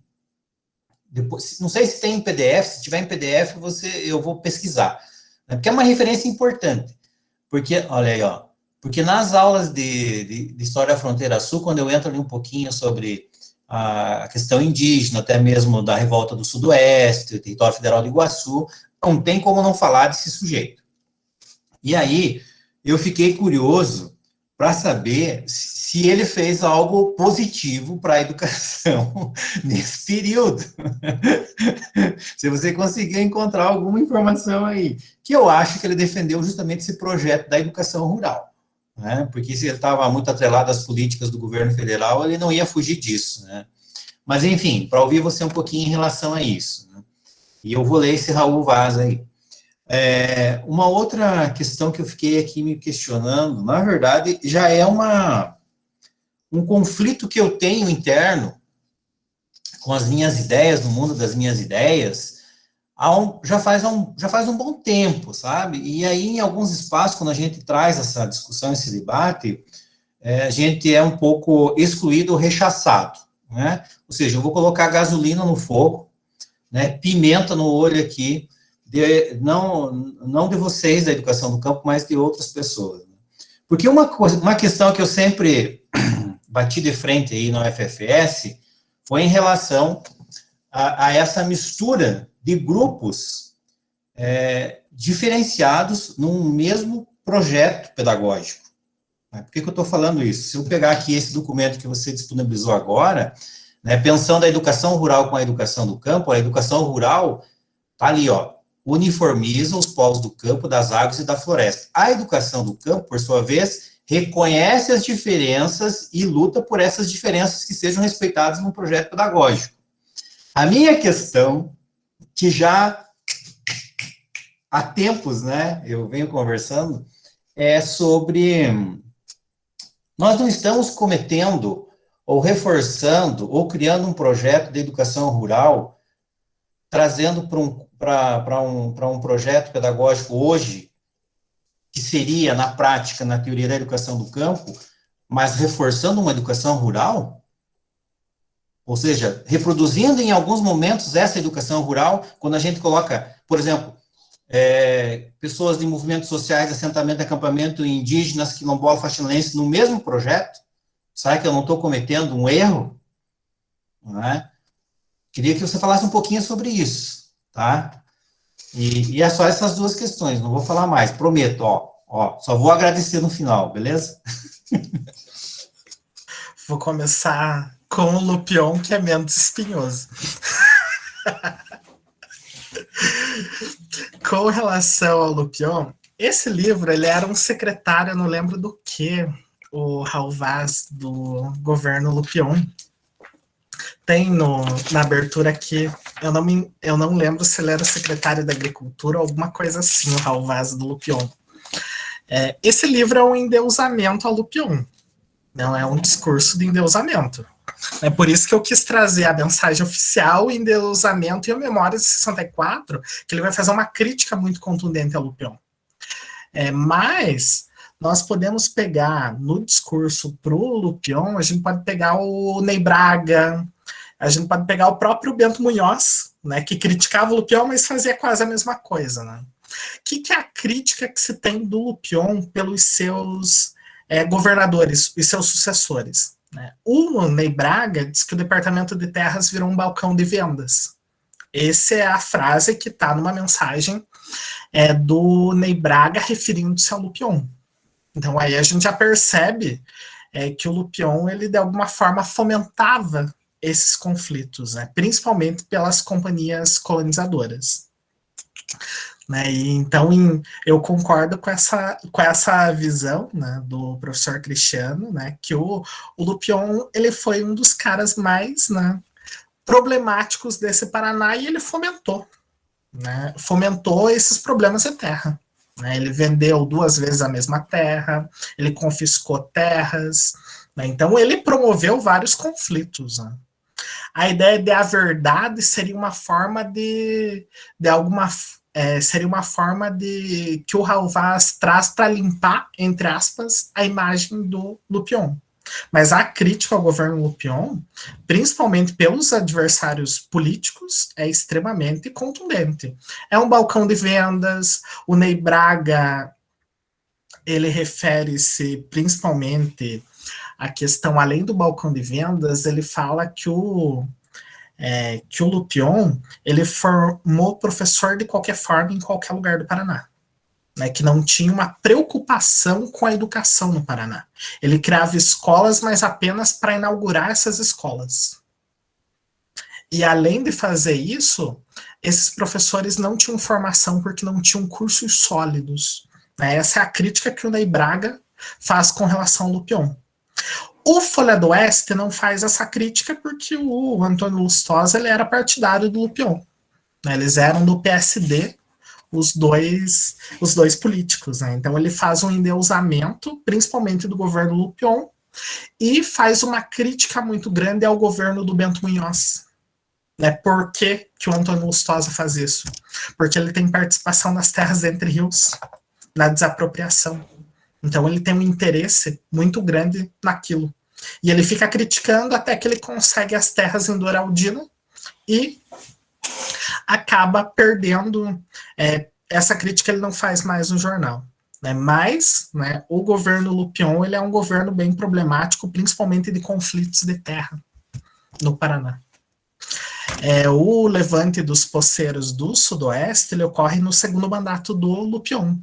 Speaker 5: depois, não sei se tem em PDF, se tiver em PDF, eu vou pesquisar, né? Porque é uma referência importante, porque, olha aí, ó, porque nas aulas de História da Fronteira Sul, quando eu entro ali um pouquinho sobre a questão indígena, até mesmo da Revolta do Sudoeste, Território Federal do Iguaçu, não tem como não falar desse sujeito. E aí, eu fiquei curioso para saber se ele fez algo positivo para a educação nesse período. Se você conseguir encontrar alguma informação aí, que eu acho que ele defendeu justamente esse projeto da educação rural, né? Porque se ele estava muito atrelado às políticas do governo federal, ele não ia fugir disso, né? Mas, enfim, para ouvir você um pouquinho em relação a isso, né? E eu vou ler esse Raul Vaz aí. Uma outra questão que eu fiquei aqui me questionando, na verdade, já é um conflito que eu tenho interno com as minhas ideias, no mundo das minhas ideias, já faz um bom tempo, sabe? E aí, em alguns espaços, quando a gente traz essa discussão, esse debate, a gente é um pouco excluído ou rechaçado, né? Ou seja, eu vou colocar gasolina no fogo, né? Pimenta no olho aqui, não de vocês da educação do campo, mas de outras pessoas. Porque uma questão que eu sempre bati de frente aí no FFS foi em relação a essa mistura de grupos diferenciados num mesmo projeto pedagógico. Por que eu estou falando isso? Se eu pegar aqui esse documento que você disponibilizou agora, né, pensando a educação rural com a educação do campo, a educação rural está ali, ó, uniformiza os povos do campo, das águas e da floresta. A educação do campo, por sua vez, reconhece as diferenças e luta por essas diferenças que sejam respeitadas no projeto pedagógico. A minha questão, que já há tempos, né, eu venho conversando, é sobre nós não estamos cometendo ou reforçando ou criando um projeto de educação rural, trazendo para um projeto pedagógico hoje, que seria, na prática, na teoria da educação do campo, mas reforçando uma educação rural? Ou seja, reproduzindo em alguns momentos essa educação rural, quando a gente coloca, por exemplo, pessoas de movimentos sociais, assentamento, acampamento, indígenas, quilombola, faxinelense, no mesmo projeto, será que eu não estou cometendo um erro? Não é? Queria que você falasse um pouquinho sobre isso, tá? E é só essas duas questões, não vou falar mais, prometo, só vou agradecer no final, beleza?
Speaker 3: Vou começar com o Lupion, que é menos espinhoso. Com relação ao Lupion, esse livro, ele era um secretário, eu não lembro do que, o Raul Vaz, do governo Lupion. Tem na abertura aqui, eu não lembro se ele era secretário da Agricultura ou alguma coisa assim, o Raul Vaz do Lupion. Esse livro é um endeusamento ao Lupion, não é um discurso de endeusamento. É por isso que eu quis trazer a mensagem oficial, o endeusamento e a Memória de 64, que ele vai fazer uma crítica muito contundente ao Lupion. Mas nós podemos pegar no discurso para o Lupion, a gente pode pegar o Ney Braga, a gente pode pegar o próprio Bento Munhoz, né, que criticava o Lupion, mas fazia quase a mesma coisa, né? O que é a crítica que se tem do Lupion pelos seus governadores, os seus sucessores? Né? O Ney Braga diz que o Departamento de Terras virou um balcão de vendas. Essa é a frase que está numa mensagem do Ney Braga referindo-se ao Lupion. Então aí a gente já percebe que o Lupion, ele de alguma forma fomentava esses conflitos, né? Principalmente pelas companhias colonizadoras. Né? E, então, eu concordo com essa visão, né, do professor Cristiano, né, que o Lupion ele foi um dos caras mais, né, problemáticos desse Paraná e ele fomentou, né, fomentou esses problemas de terra. Né? Ele vendeu 2 vezes a mesma terra, ele confiscou terras, né? Então ele promoveu vários conflitos. Né? A ideia de a verdade seria uma forma de alguma seria uma forma de que o Raul Vaz traz para limpar, entre aspas, a imagem do Lupion. Mas a crítica ao governo Lupion, principalmente pelos adversários políticos, é extremamente contundente. É um balcão de vendas, o Ney Braga, ele refere-se principalmente à questão, além do balcão de vendas, ele fala que o Lupion, ele formou professor de qualquer forma em qualquer lugar do Paraná. Né, que não tinha uma preocupação com a educação no Paraná. Ele criava escolas, mas apenas para inaugurar essas escolas. E além de fazer isso, esses professores não tinham formação porque não tinham cursos sólidos. Né? Essa é a crítica que o Ney Braga faz com relação ao Lupion. O Folha do Oeste não faz essa crítica porque o Antônio Lustosa ele era partidário do Lupion. Né? Eles eram do PSD, os dois políticos. Né? Então ele faz um endeusamento, principalmente do governo Lupion, e faz uma crítica muito grande ao governo do Bento Munhoz. Né? Por que o Antônio Lustosa faz isso? Porque ele tem participação nas terras Entre Rios, na desapropriação. Então ele tem um interesse muito grande naquilo. E ele fica criticando até que ele consegue as terras em Douraldina e acaba perdendo. Essa crítica ele não faz mais no jornal. Né? Mas, né, o governo Lupion ele é um governo bem problemático, principalmente de conflitos de terra no Paraná. O levante dos poceiros do Sudoeste ele ocorre no segundo mandato do Lupion.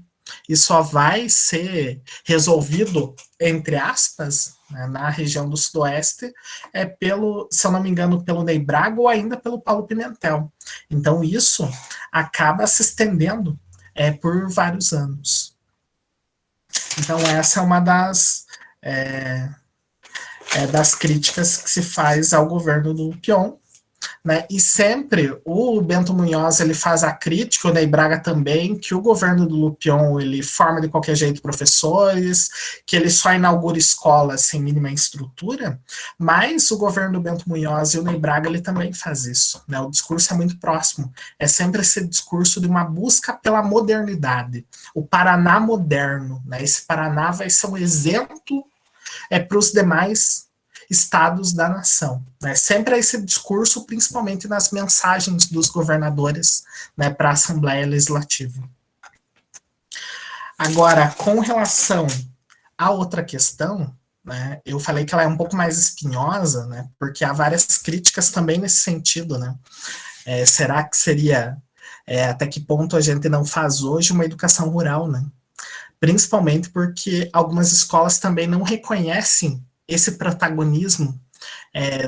Speaker 3: E só vai ser resolvido, entre aspas, né, na região do Sudoeste, se eu não me engano, pelo Ney Braga ou ainda pelo Paulo Pimentel. Então, isso acaba se estendendo por vários anos. Então, essa é uma das críticas que se faz ao governo do Lupion. Né? E sempre o Bento Munhoz ele faz a crítica, o Ney Braga também, que o governo do Lupion ele forma de qualquer jeito professores, que ele só inaugura escolas sem mínima estrutura, mas o governo do Bento Munhoz e o Ney Braga ele também faz isso. Né? O discurso é muito próximo, é sempre esse discurso de uma busca pela modernidade, o Paraná moderno. Né? Esse Paraná vai ser um exemplo para os demais estados da nação. Né? Sempre esse discurso, principalmente nas mensagens dos governadores, né, para a Assembleia Legislativa. Agora, com relação à outra questão, né, eu falei que ela é um pouco mais espinhosa, né, porque há várias críticas também nesse sentido. Né? Será que seria, até que ponto a gente não faz hoje uma educação rural? Né? Principalmente porque algumas escolas também não reconhecem esse protagonismo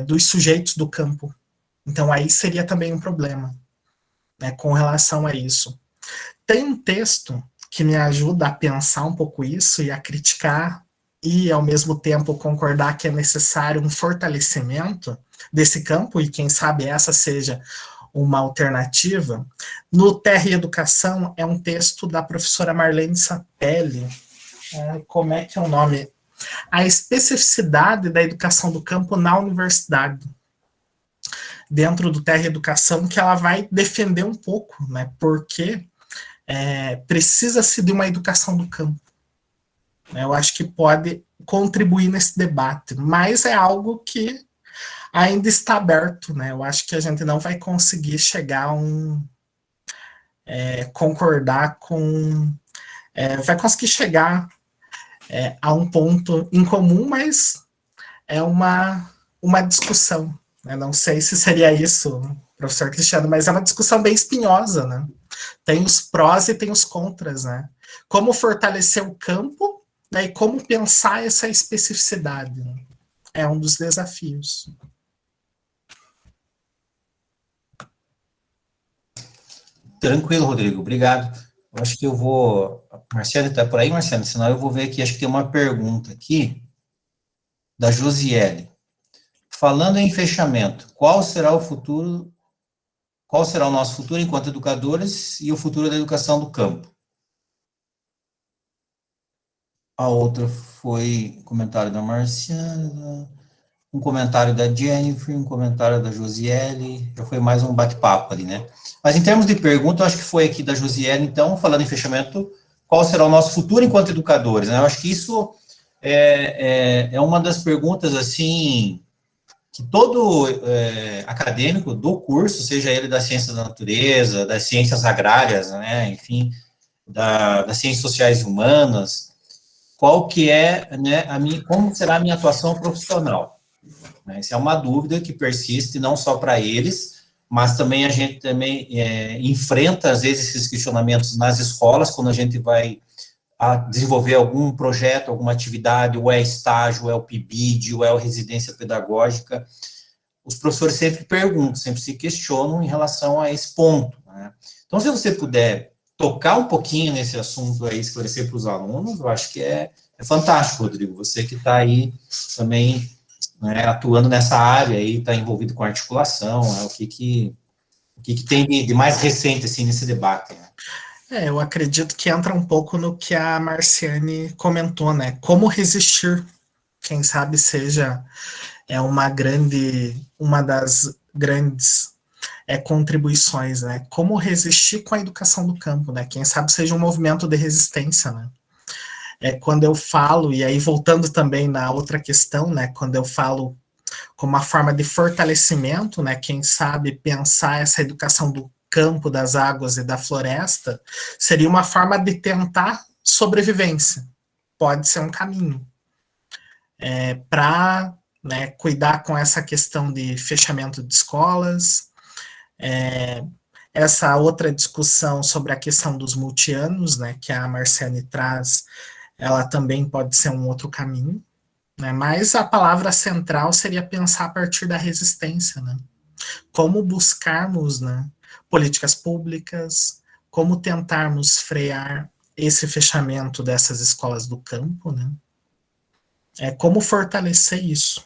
Speaker 3: dos sujeitos do campo. Então, aí seria também um problema, né, com relação a isso. Tem um texto que me ajuda a pensar um pouco isso e a criticar e, ao mesmo tempo, concordar que é necessário um fortalecimento desse campo e, quem sabe, essa seja uma alternativa. No Terra e Educação, é um texto da professora Marlene Sapelli. Como é que é o nome? A especificidade da educação do campo na universidade, dentro do Terra Educação, que ela vai defender um pouco, né, porque precisa-se de uma educação do campo. Eu acho que pode contribuir nesse debate, mas é algo que ainda está aberto. Né, eu acho que a gente não vai conseguir chegar a concordar com... vai conseguir chegar a um ponto em comum, mas é uma discussão. Né? Não sei se seria isso, professor Cristiano, mas é uma discussão bem espinhosa. Né? Tem os prós e tem os contras. Né? Como fortalecer o campo, né, e como pensar essa especificidade. Né? É um dos desafios.
Speaker 5: Tranquilo, Rodrigo, obrigado. Eu acho que eu vou... Marciane, está por aí, Marciane? Senão eu vou ver aqui, acho que tem uma pergunta aqui, da Josiele. Falando em fechamento, qual será o nosso futuro enquanto educadores e o futuro da educação do campo? A outra foi comentário da Marciana, um comentário da Jennifer, um comentário da Josiele, já foi mais um bate-papo ali, né? Mas em termos de pergunta, eu acho que foi aqui da Josiele, então, falando em fechamento, qual será o nosso futuro enquanto educadores, né? Eu acho que isso é uma das perguntas, assim, que todo acadêmico do curso, seja ele da ciência da natureza, das ciências agrárias, né, enfim, das ciências sociais e humanas, qual que é, né, como será a minha atuação profissional? Né, essa é uma dúvida que persiste não só para eles, mas também a gente também enfrenta, às vezes, esses questionamentos nas escolas, quando a gente vai desenvolver algum projeto, alguma atividade, ou é estágio, ou é o PIBID, ou é a residência pedagógica, os professores sempre perguntam, sempre se questionam em relação a esse ponto, né? Então, se você puder tocar um pouquinho nesse assunto aí, esclarecer para os alunos, eu acho que é fantástico, Rodrigo, você que está aí também, né, atuando nessa área aí, está envolvido com articulação, o que tem de mais recente, assim, nesse debate, né?
Speaker 3: Eu acredito que entra um pouco no que a Marciane comentou, né? Como resistir, quem sabe seja uma das grandes contribuições, né? Como resistir com a educação do campo, né? Quem sabe seja um movimento de resistência, né? Quando eu falo, e aí voltando também na outra questão, né? Quando eu falo como uma forma de fortalecimento, né? Quem sabe pensar essa educação do campo, das águas e da floresta, seria uma forma de tentar sobrevivência. Pode ser um caminho. Para, né, cuidar com essa questão de fechamento de escolas, essa outra discussão sobre a questão dos multianos, né, que a Marciane traz, ela também pode ser um outro caminho, né, mas a palavra central seria pensar a partir da resistência, né, como buscarmos, né, políticas públicas, como tentarmos frear esse fechamento dessas escolas do campo, né, como fortalecer isso,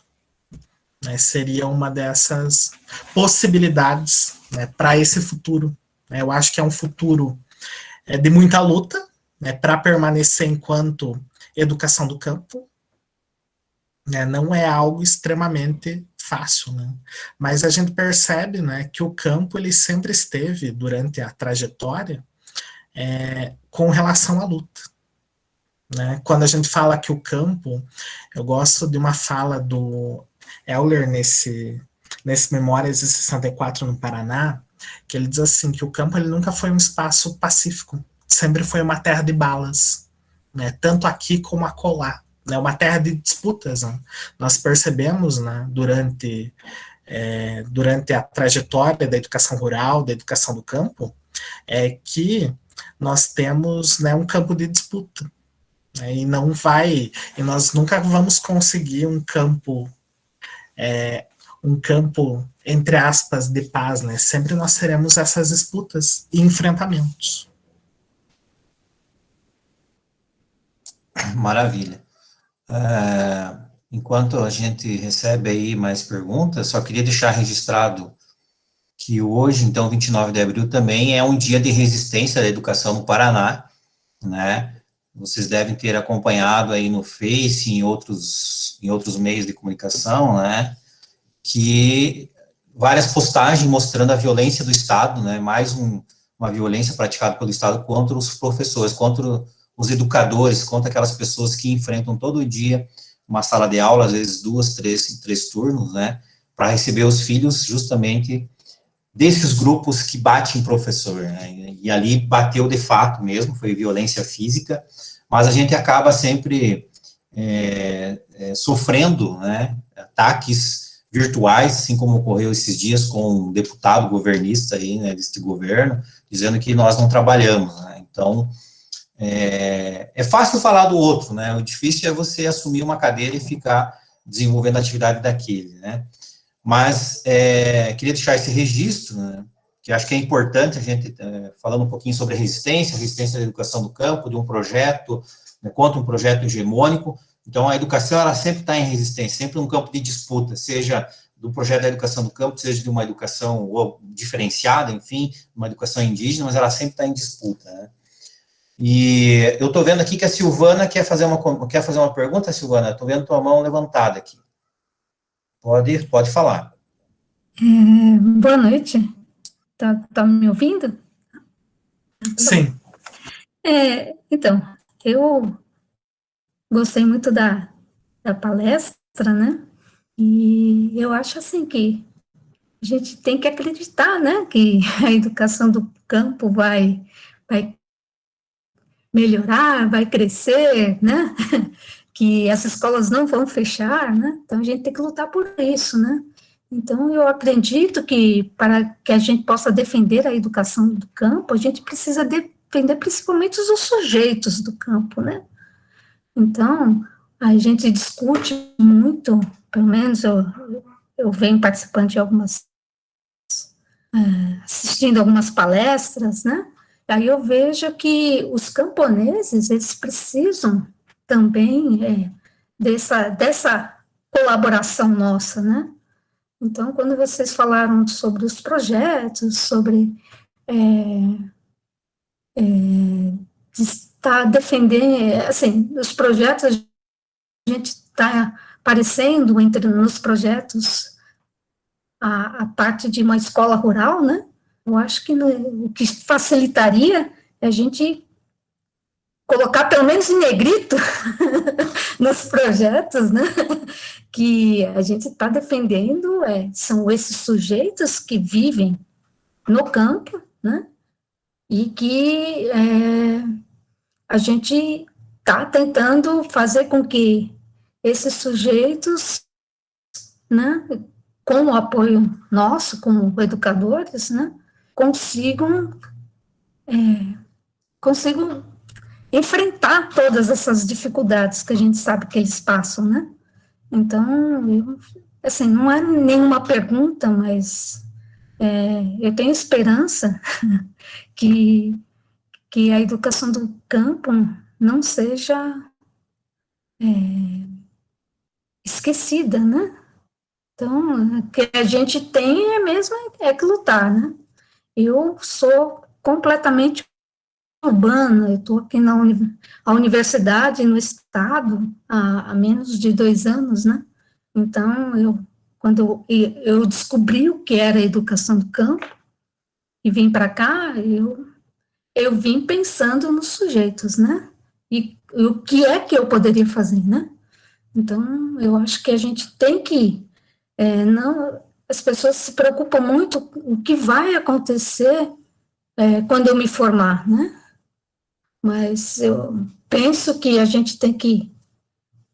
Speaker 3: né, seria uma dessas possibilidades, né, para esse futuro. Eu acho que é um futuro de muita luta, né, para permanecer enquanto educação do campo, né, não é algo extremamente fácil, né, mas a gente percebe, né, que o campo ele sempre esteve, durante a trajetória, com relação à luta. Né? Quando a gente fala que o campo, eu gosto de uma fala do Euler nesse Memórias de 64 no Paraná, que ele diz assim, que o campo ele nunca foi um espaço pacífico, sempre foi uma terra de balas, né? Tanto aqui como acolá, né? Uma terra de disputas, né? Nós percebemos, né, durante a trajetória da educação rural, da educação do campo, que nós temos, né, um campo de disputa, né? E nós nunca vamos conseguir um campo entre aspas de paz, né? Sempre nós teremos essas disputas e enfrentamentos.
Speaker 5: Maravilha. Enquanto a gente recebe aí mais perguntas, só queria deixar registrado que hoje, então, 29 de abril, também é um dia de resistência da educação no Paraná, né? Vocês devem ter acompanhado aí no Face, em outros meios de comunicação, né? Que várias postagens mostrando a violência do Estado, né? Mais uma violência praticada pelo Estado contra os professores, contra os educadores, contra aquelas pessoas que enfrentam todo dia uma sala de aula, às vezes 2, 3 turnos, né, para receber os filhos justamente desses grupos que batem em professor, né, e ali bateu de fato mesmo, foi violência física, mas a gente acaba sempre sofrendo, né, ataques virtuais, assim como ocorreu esses dias com um deputado governista aí, né, deste governo, dizendo que nós não trabalhamos, né, então é fácil falar do outro, né? O difícil é você assumir uma cadeira e ficar desenvolvendo a atividade daquele, né? Mas queria deixar esse registro, né? que acho que é importante a gente, falando um pouquinho sobre a resistência da educação do campo, de um projeto, né, contra um projeto hegemônico. Então, a educação, ela sempre está em resistência, sempre num campo de disputa, seja do projeto da educação do campo, seja de uma educação diferenciada, enfim, uma educação indígena, mas ela sempre está em disputa, né? E eu estou vendo aqui que a Silvana quer fazer uma pergunta, Silvana? Estou vendo tua mão levantada aqui. Pode falar.
Speaker 6: Boa noite. Tá me ouvindo?
Speaker 3: Sim.
Speaker 6: Então, eu gostei muito da palestra, né? E eu acho assim que a gente tem que acreditar, né? Que a educação do campo vai melhorar, vai crescer, né? Que as escolas não vão fechar, né? Então a gente tem que lutar por isso, né? Então eu acredito que para que a gente possa defender a educação do campo, a gente precisa defender principalmente os sujeitos do campo, né? Então a gente discute muito, pelo menos eu venho participando de assistindo algumas palestras, né? Aí eu vejo que os camponeses, eles precisam também dessa colaboração nossa, né? Então, quando vocês falaram sobre os projetos, sobre de estar defendendo, assim, os projetos, a gente está aparecendo nos projetos a parte de uma escola rural, né? Eu acho que o que facilitaria é a gente colocar pelo menos em negrito nos projetos, né? Que a gente está defendendo são esses sujeitos que vivem no campo, né? E que a gente está tentando fazer com que esses sujeitos, né, com o apoio nosso, como educadores, né, consigam enfrentar todas essas dificuldades que a gente sabe que eles passam, né? Então, assim, não é nenhuma pergunta, mas eu tenho esperança que a educação do campo não seja esquecida, né? Então, o que a gente tem mesmo que lutar, né? Eu sou completamente urbana, eu estou aqui na universidade, no estado, há menos de 2 anos, né? Então, quando eu descobri o que era a educação do campo e vim para cá, eu vim pensando nos sujeitos, né? E o que é que eu poderia fazer, né? Então, eu acho que a gente tem que, as pessoas se preocupam muito com o que vai acontecer quando eu me formar, né? Mas eu penso que a gente tem que,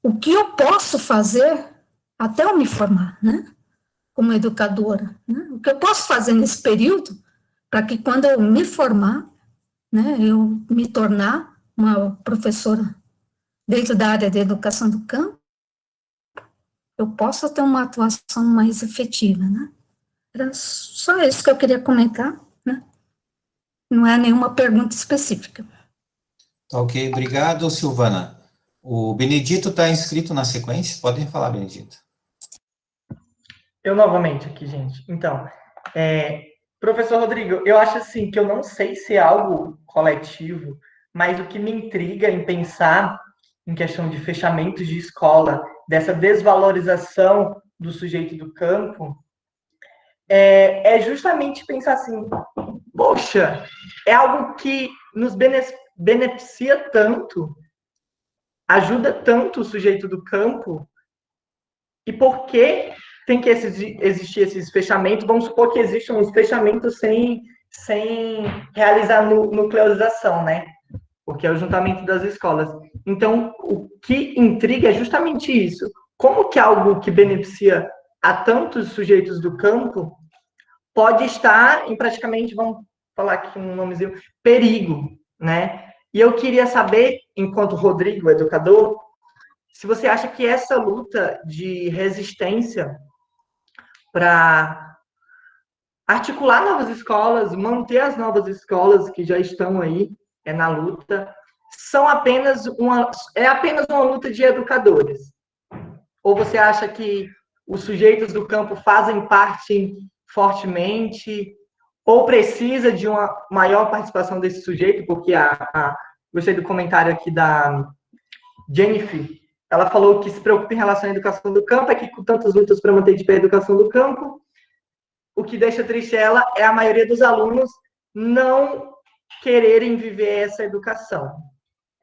Speaker 6: o que eu posso fazer até eu me formar, né? Como educadora, né? O que eu posso fazer nesse período para que quando eu me formar, né, eu me tornar uma professora dentro da área de educação do campo, eu possa ter uma atuação mais efetiva, né? Era só isso que eu queria comentar, né? Não é nenhuma pergunta específica.
Speaker 5: Tá ok, obrigado, Silvana. O Benedito está inscrito na sequência, podem falar, Benedito.
Speaker 4: Eu novamente aqui, gente. Então, professor Rodrigo, eu acho assim que eu não sei se é algo coletivo, mas o que me intriga em pensar em questão de fechamentos de escola, dessa desvalorização do sujeito do campo, é justamente pensar assim, poxa, é algo que nos beneficia tanto, ajuda tanto o sujeito do campo, e por que tem que existir esses fechamentos? Vamos supor que existam os fechamentos sem realizar nuclearização, né? Porque é o juntamento das escolas. Então, o que intriga é justamente isso. Como que algo que beneficia a tantos sujeitos do campo pode estar em praticamente, vamos falar aqui um nomezinho, perigo, né? E eu queria saber, enquanto Rodrigo, educador, se você acha que essa luta de resistência para articular novas escolas, manter as novas escolas que já estão aí na luta, é apenas uma luta de educadores? Ou você acha que os sujeitos do campo fazem parte fortemente, ou precisa de uma maior participação desse sujeito? Porque gostei do comentário aqui da Jennifer, ela falou que se preocupa em relação à educação do campo, é que com tantas lutas para manter de pé a educação do campo, o que deixa triste ela é a maioria dos alunos não quererem viver essa educação,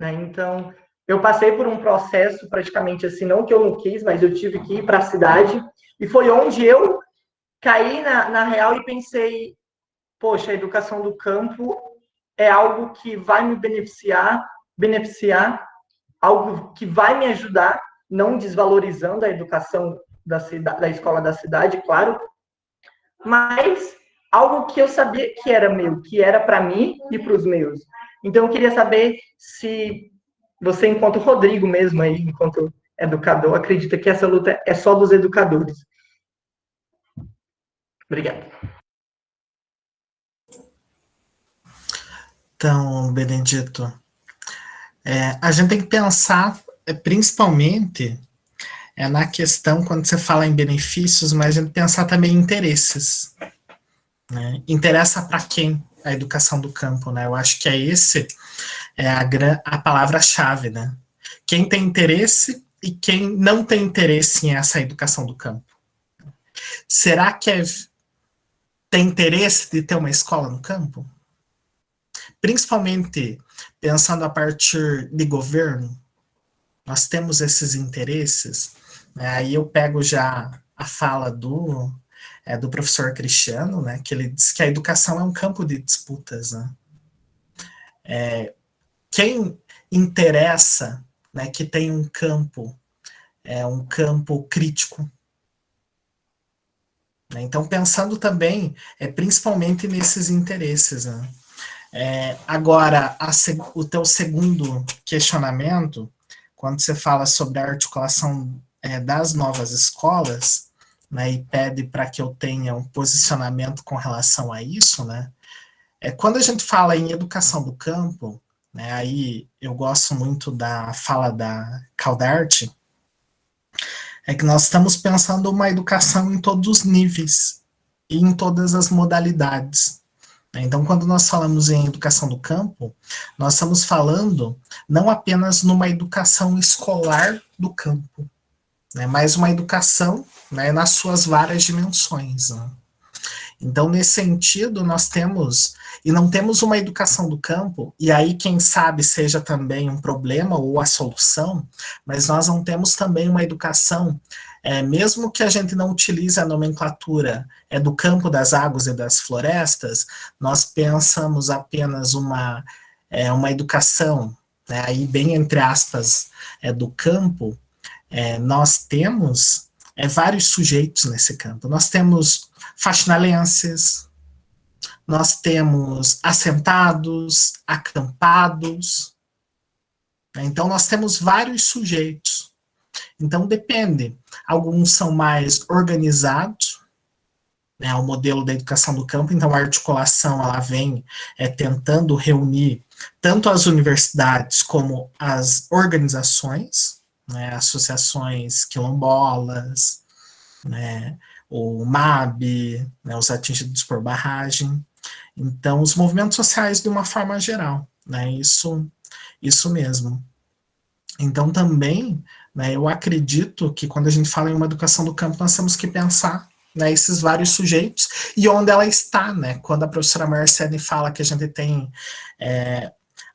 Speaker 4: né? Então, eu passei por um processo praticamente assim, não que eu não quis, mas eu tive que ir para a cidade, e foi onde eu caí na real e pensei, poxa, a educação do campo é algo que vai me beneficiar, algo que vai me ajudar, não desvalorizando a educação da escola da cidade, claro, mas algo que eu sabia que era meu, que era para mim e para os meus. Então, eu queria saber se você, enquanto Rodrigo mesmo aí, enquanto educador, acredita que essa luta é só dos educadores. Obrigado.
Speaker 3: Então, Benedito, a gente tem que pensar, principalmente, na questão, quando você fala em benefícios, mas a gente pensar também em interesses. Né? Interessa para quem a educação do campo, né? Eu acho que a palavra-chave, né? Quem tem interesse e quem não tem interesse em essa educação do campo. Será que tem interesse de ter uma escola no campo? Principalmente pensando a partir de governo, nós temos esses interesses, né? Aí eu pego já a fala do professor Cristiano, né, que ele diz que a educação é um campo de disputas, né? Quem interessa, né, que tem um campo crítico, né? Então, pensando também, principalmente nesses interesses, né? Agora, o teu segundo questionamento, quando você fala sobre a articulação das novas escolas, né, e pede para que eu tenha um posicionamento com relação a isso, né? Quando a gente fala em educação do campo, né, aí eu gosto muito da fala da Caldart, é que nós estamos pensando uma educação em todos os níveis e em todas as modalidades. Então, quando nós falamos em educação do campo, nós estamos falando não apenas numa educação escolar do campo, né, mas uma educação, né, nas suas várias dimensões. Né? Então, nesse sentido, nós temos, e não temos uma educação do campo, e aí quem sabe seja também um problema ou a solução, mas nós não temos também uma educação, mesmo que a gente não utilize a nomenclatura do campo, das águas e das florestas, nós pensamos apenas uma educação, né, aí bem entre aspas, do campo, nós temos vários sujeitos nesse campo. Nós temos faxinalenses, nós temos assentados, acampados, né? Então nós temos vários sujeitos. Então depende, alguns são mais organizados, né, o modelo da educação do campo, então a articulação ela vem tentando reunir tanto as universidades como as organizações, né, associações quilombolas, né, o MAB, né, os atingidos por barragem. Então, os movimentos sociais de uma forma geral, né, isso mesmo. Então, também, né, eu acredito que quando a gente fala em uma educação do campo, nós temos que pensar, né, esses vários sujeitos e onde ela está, né, quando a professora Marcene fala que a gente tem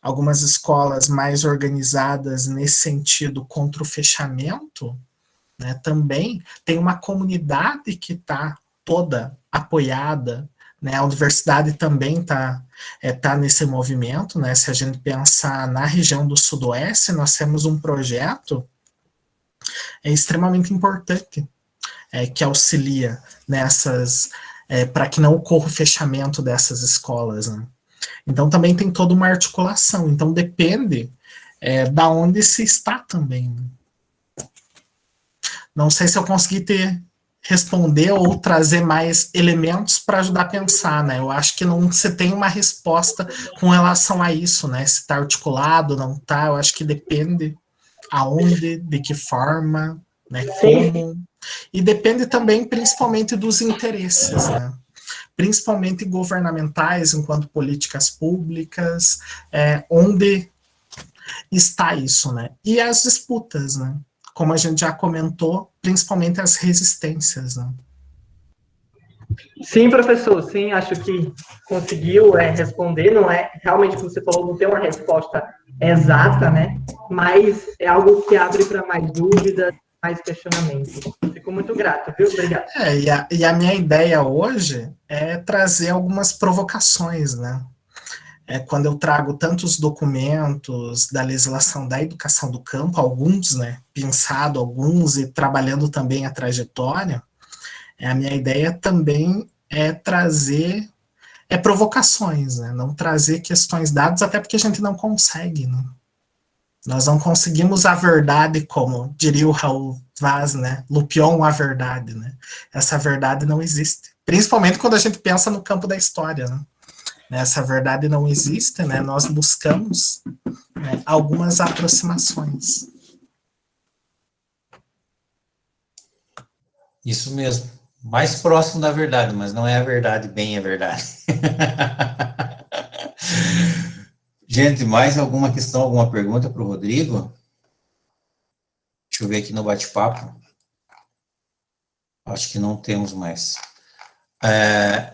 Speaker 3: algumas escolas mais organizadas nesse sentido contra o fechamento, né, também tem uma comunidade que está toda apoiada, né, a universidade também está nesse movimento, né, se a gente pensar na região do Sudoeste, nós temos um projeto extremamente importante, que auxilia nessas, para que não ocorra o fechamento dessas escolas, né. Então também tem toda uma articulação, então depende da onde se está também. Não sei se eu consegui ter responder ou trazer mais elementos para ajudar a pensar, né? Eu acho que não se tem uma resposta com relação a isso, né? Se está articulado, não está, eu acho que depende aonde, de que forma, né? Como. E depende também, principalmente, dos interesses, né? Principalmente governamentais, enquanto políticas públicas, onde está isso, né? E as disputas, né? Como a gente já comentou, principalmente as resistências, né?
Speaker 4: Sim, professor, sim, acho que conseguiu responder, não é, realmente, como você falou, não tem uma resposta exata, né, mas é algo que abre para mais dúvidas, mais questionamentos. Fico muito grato, viu? Obrigado.
Speaker 3: E a minha ideia hoje é trazer algumas provocações, né, quando eu trago tantos documentos da legislação da educação do campo, alguns, né, pensado alguns e trabalhando também a trajetória, a minha ideia também é trazer provocações, né? Não trazer questões dadas, até porque a gente não consegue. Né? Nós não conseguimos a verdade, como diria o Raul Vaz, né? Lupion a verdade. Né? Essa verdade não existe. Principalmente quando a gente pensa no campo da história. Né? Essa verdade não existe, né? Nós buscamos, né, algumas aproximações.
Speaker 5: Isso mesmo. Mais próximo da verdade, mas não é a verdade, bem a verdade. Gente, mais alguma questão, alguma pergunta para o Rodrigo? Deixa eu ver aqui no bate-papo. Acho que não temos mais.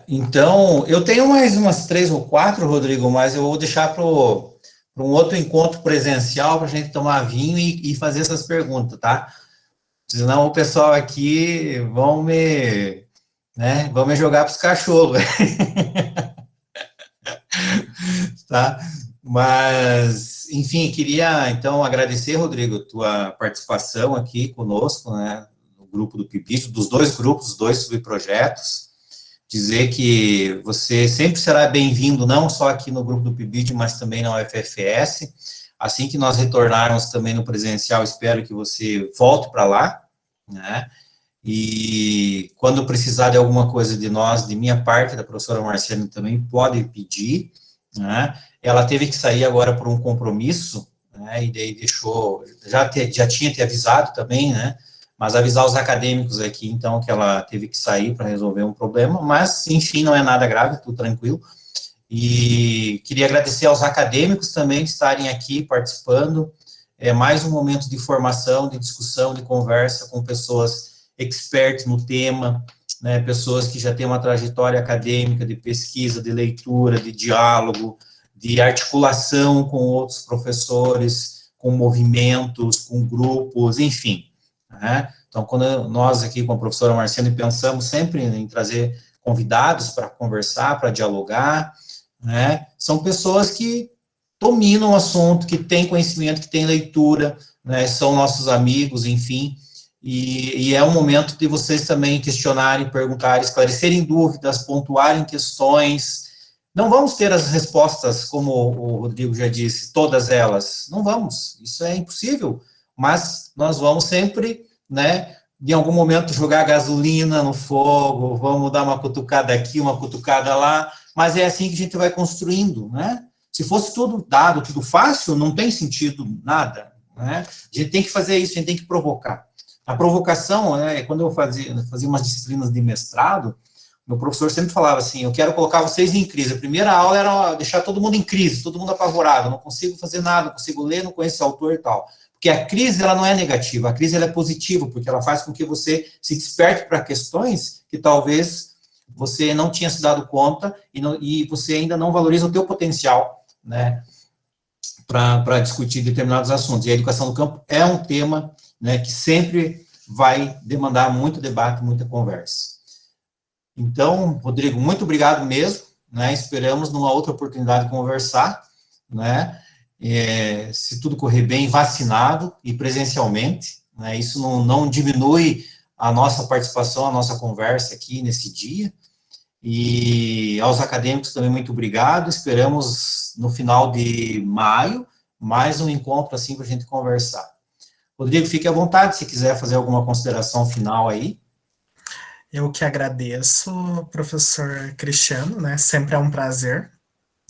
Speaker 5: Então, eu tenho mais umas 3 ou 4, Rodrigo, mas eu vou deixar para um outro encontro presencial para a gente tomar vinho e fazer essas perguntas, tá? Senão o pessoal aqui vão me jogar para os cachorros. Tá? Mas, enfim, queria, então, agradecer, Rodrigo, tua participação aqui conosco, né, no grupo do PIBID, dos 2 grupos, 2 subprojetos, dizer que você sempre será bem-vindo, não só aqui no grupo do PIBID, mas também na UFFS. Assim que nós retornarmos também no presencial, espero que você volte para lá, né? E quando precisar de alguma coisa de nós, de minha parte, da professora Marciane também, pode pedir, né? Ela teve que sair agora por um compromisso, né? E daí deixou, já tinha te avisado também, né? Mas avisar os acadêmicos aqui, então, que ela teve que sair para resolver um problema, mas, enfim, não é nada grave, tudo tranquilo. E queria agradecer aos acadêmicos também de estarem aqui participando. É mais um momento de formação, de discussão, de conversa com pessoas expertas no tema, né, pessoas que já têm uma trajetória acadêmica de pesquisa, de leitura, de diálogo, de articulação com outros professores, com movimentos, com grupos, enfim. Né? Então, quando nós aqui com a professora Marciane pensamos sempre em trazer convidados para conversar, para dialogar, né, são pessoas que dominam o assunto, que têm conhecimento, que têm leitura, né, são nossos amigos, enfim, e é um momento de vocês também questionarem, perguntarem, esclarecerem dúvidas, pontuarem questões. Não vamos ter as respostas, como o Rodrigo já disse, todas elas, não vamos, isso é impossível, mas nós vamos sempre, né, em algum momento jogar gasolina no fogo, vamos dar uma cutucada aqui, uma cutucada lá, mas é assim que a gente vai construindo, né? Se fosse tudo dado, tudo fácil, não tem sentido nada, né? A gente tem que fazer isso, a gente tem que provocar. A provocação, né, quando eu fazia umas disciplinas de mestrado, meu professor sempre falava assim, eu quero colocar vocês em crise. A primeira aula era deixar todo mundo em crise, todo mundo apavorado, eu não consigo fazer nada, não consigo ler, não conheço autor e tal. Porque a crise, ela não é negativa, a crise ela é positiva, porque ela faz com que você se desperte para questões que talvez você não tinha se dado conta e você ainda não valoriza o teu potencial, né, para discutir determinados assuntos. E a educação do campo é um tema, né, que sempre vai demandar muito debate, muita conversa. Então, Rodrigo, muito obrigado mesmo, né, esperamos numa outra oportunidade conversar, né, se tudo correr bem, vacinado e presencialmente, né, isso não diminui a nossa participação, a nossa conversa aqui nesse dia, e aos acadêmicos também muito obrigado, esperamos no final de maio, mais um encontro assim para a gente conversar. Rodrigo, fique à vontade, se quiser fazer alguma consideração final aí.
Speaker 3: Eu que agradeço, professor Cristiano, né? Sempre é um prazer,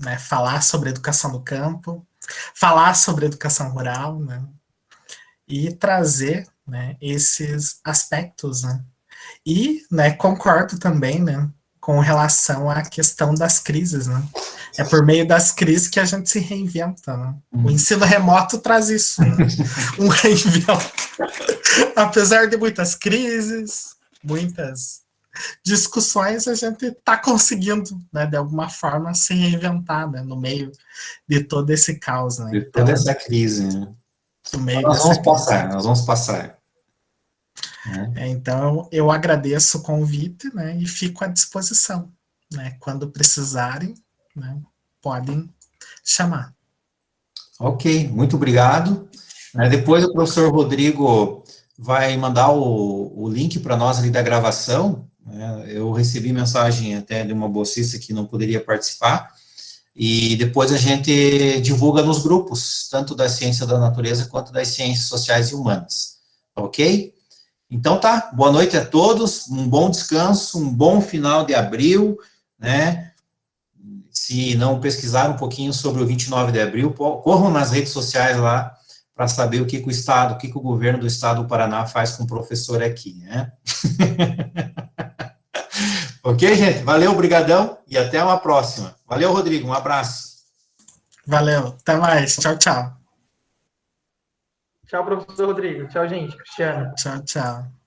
Speaker 3: né? Falar sobre educação do campo, falar sobre educação rural, né? E trazer, né, esses aspectos, né? E, né, concordo também, né, com relação à questão das crises, né? É por meio das crises que a gente se reinventa, né? O ensino remoto traz isso, né? Um reinvento. Apesar de muitas crises, muitas discussões, a gente está conseguindo, né, de alguma forma, se reinventar, né, no meio de todo esse caos, né?
Speaker 5: De toda essa crise, né?
Speaker 3: No meio
Speaker 5: Nós
Speaker 3: dessa
Speaker 5: vamos
Speaker 3: crise.
Speaker 5: passar, nós vamos passar.
Speaker 3: Então, eu agradeço o convite, né, e fico à disposição, né, quando precisarem, né, podem chamar.
Speaker 5: Ok, muito obrigado. Depois o professor Rodrigo vai mandar o link para nós ali da gravação. Eu recebi mensagem até de uma bolsista que não poderia participar, e depois a gente divulga nos grupos, tanto da ciência da natureza quanto das ciências sociais e humanas. Ok? Então tá, boa noite a todos, um bom descanso, um bom final de abril, né? Se não pesquisaram um pouquinho sobre o 29 de abril, corram nas redes sociais lá para saber o que o Estado, o que o governo do Estado do Paraná faz com o professor aqui, né? Ok, gente? Valeu, brigadão, e até uma próxima. Valeu, Rodrigo, um abraço.
Speaker 3: Valeu, até mais, tchau, tchau.
Speaker 4: Tchau, professor Rodrigo. Tchau, gente. Cristiano.
Speaker 3: Tchau, tchau.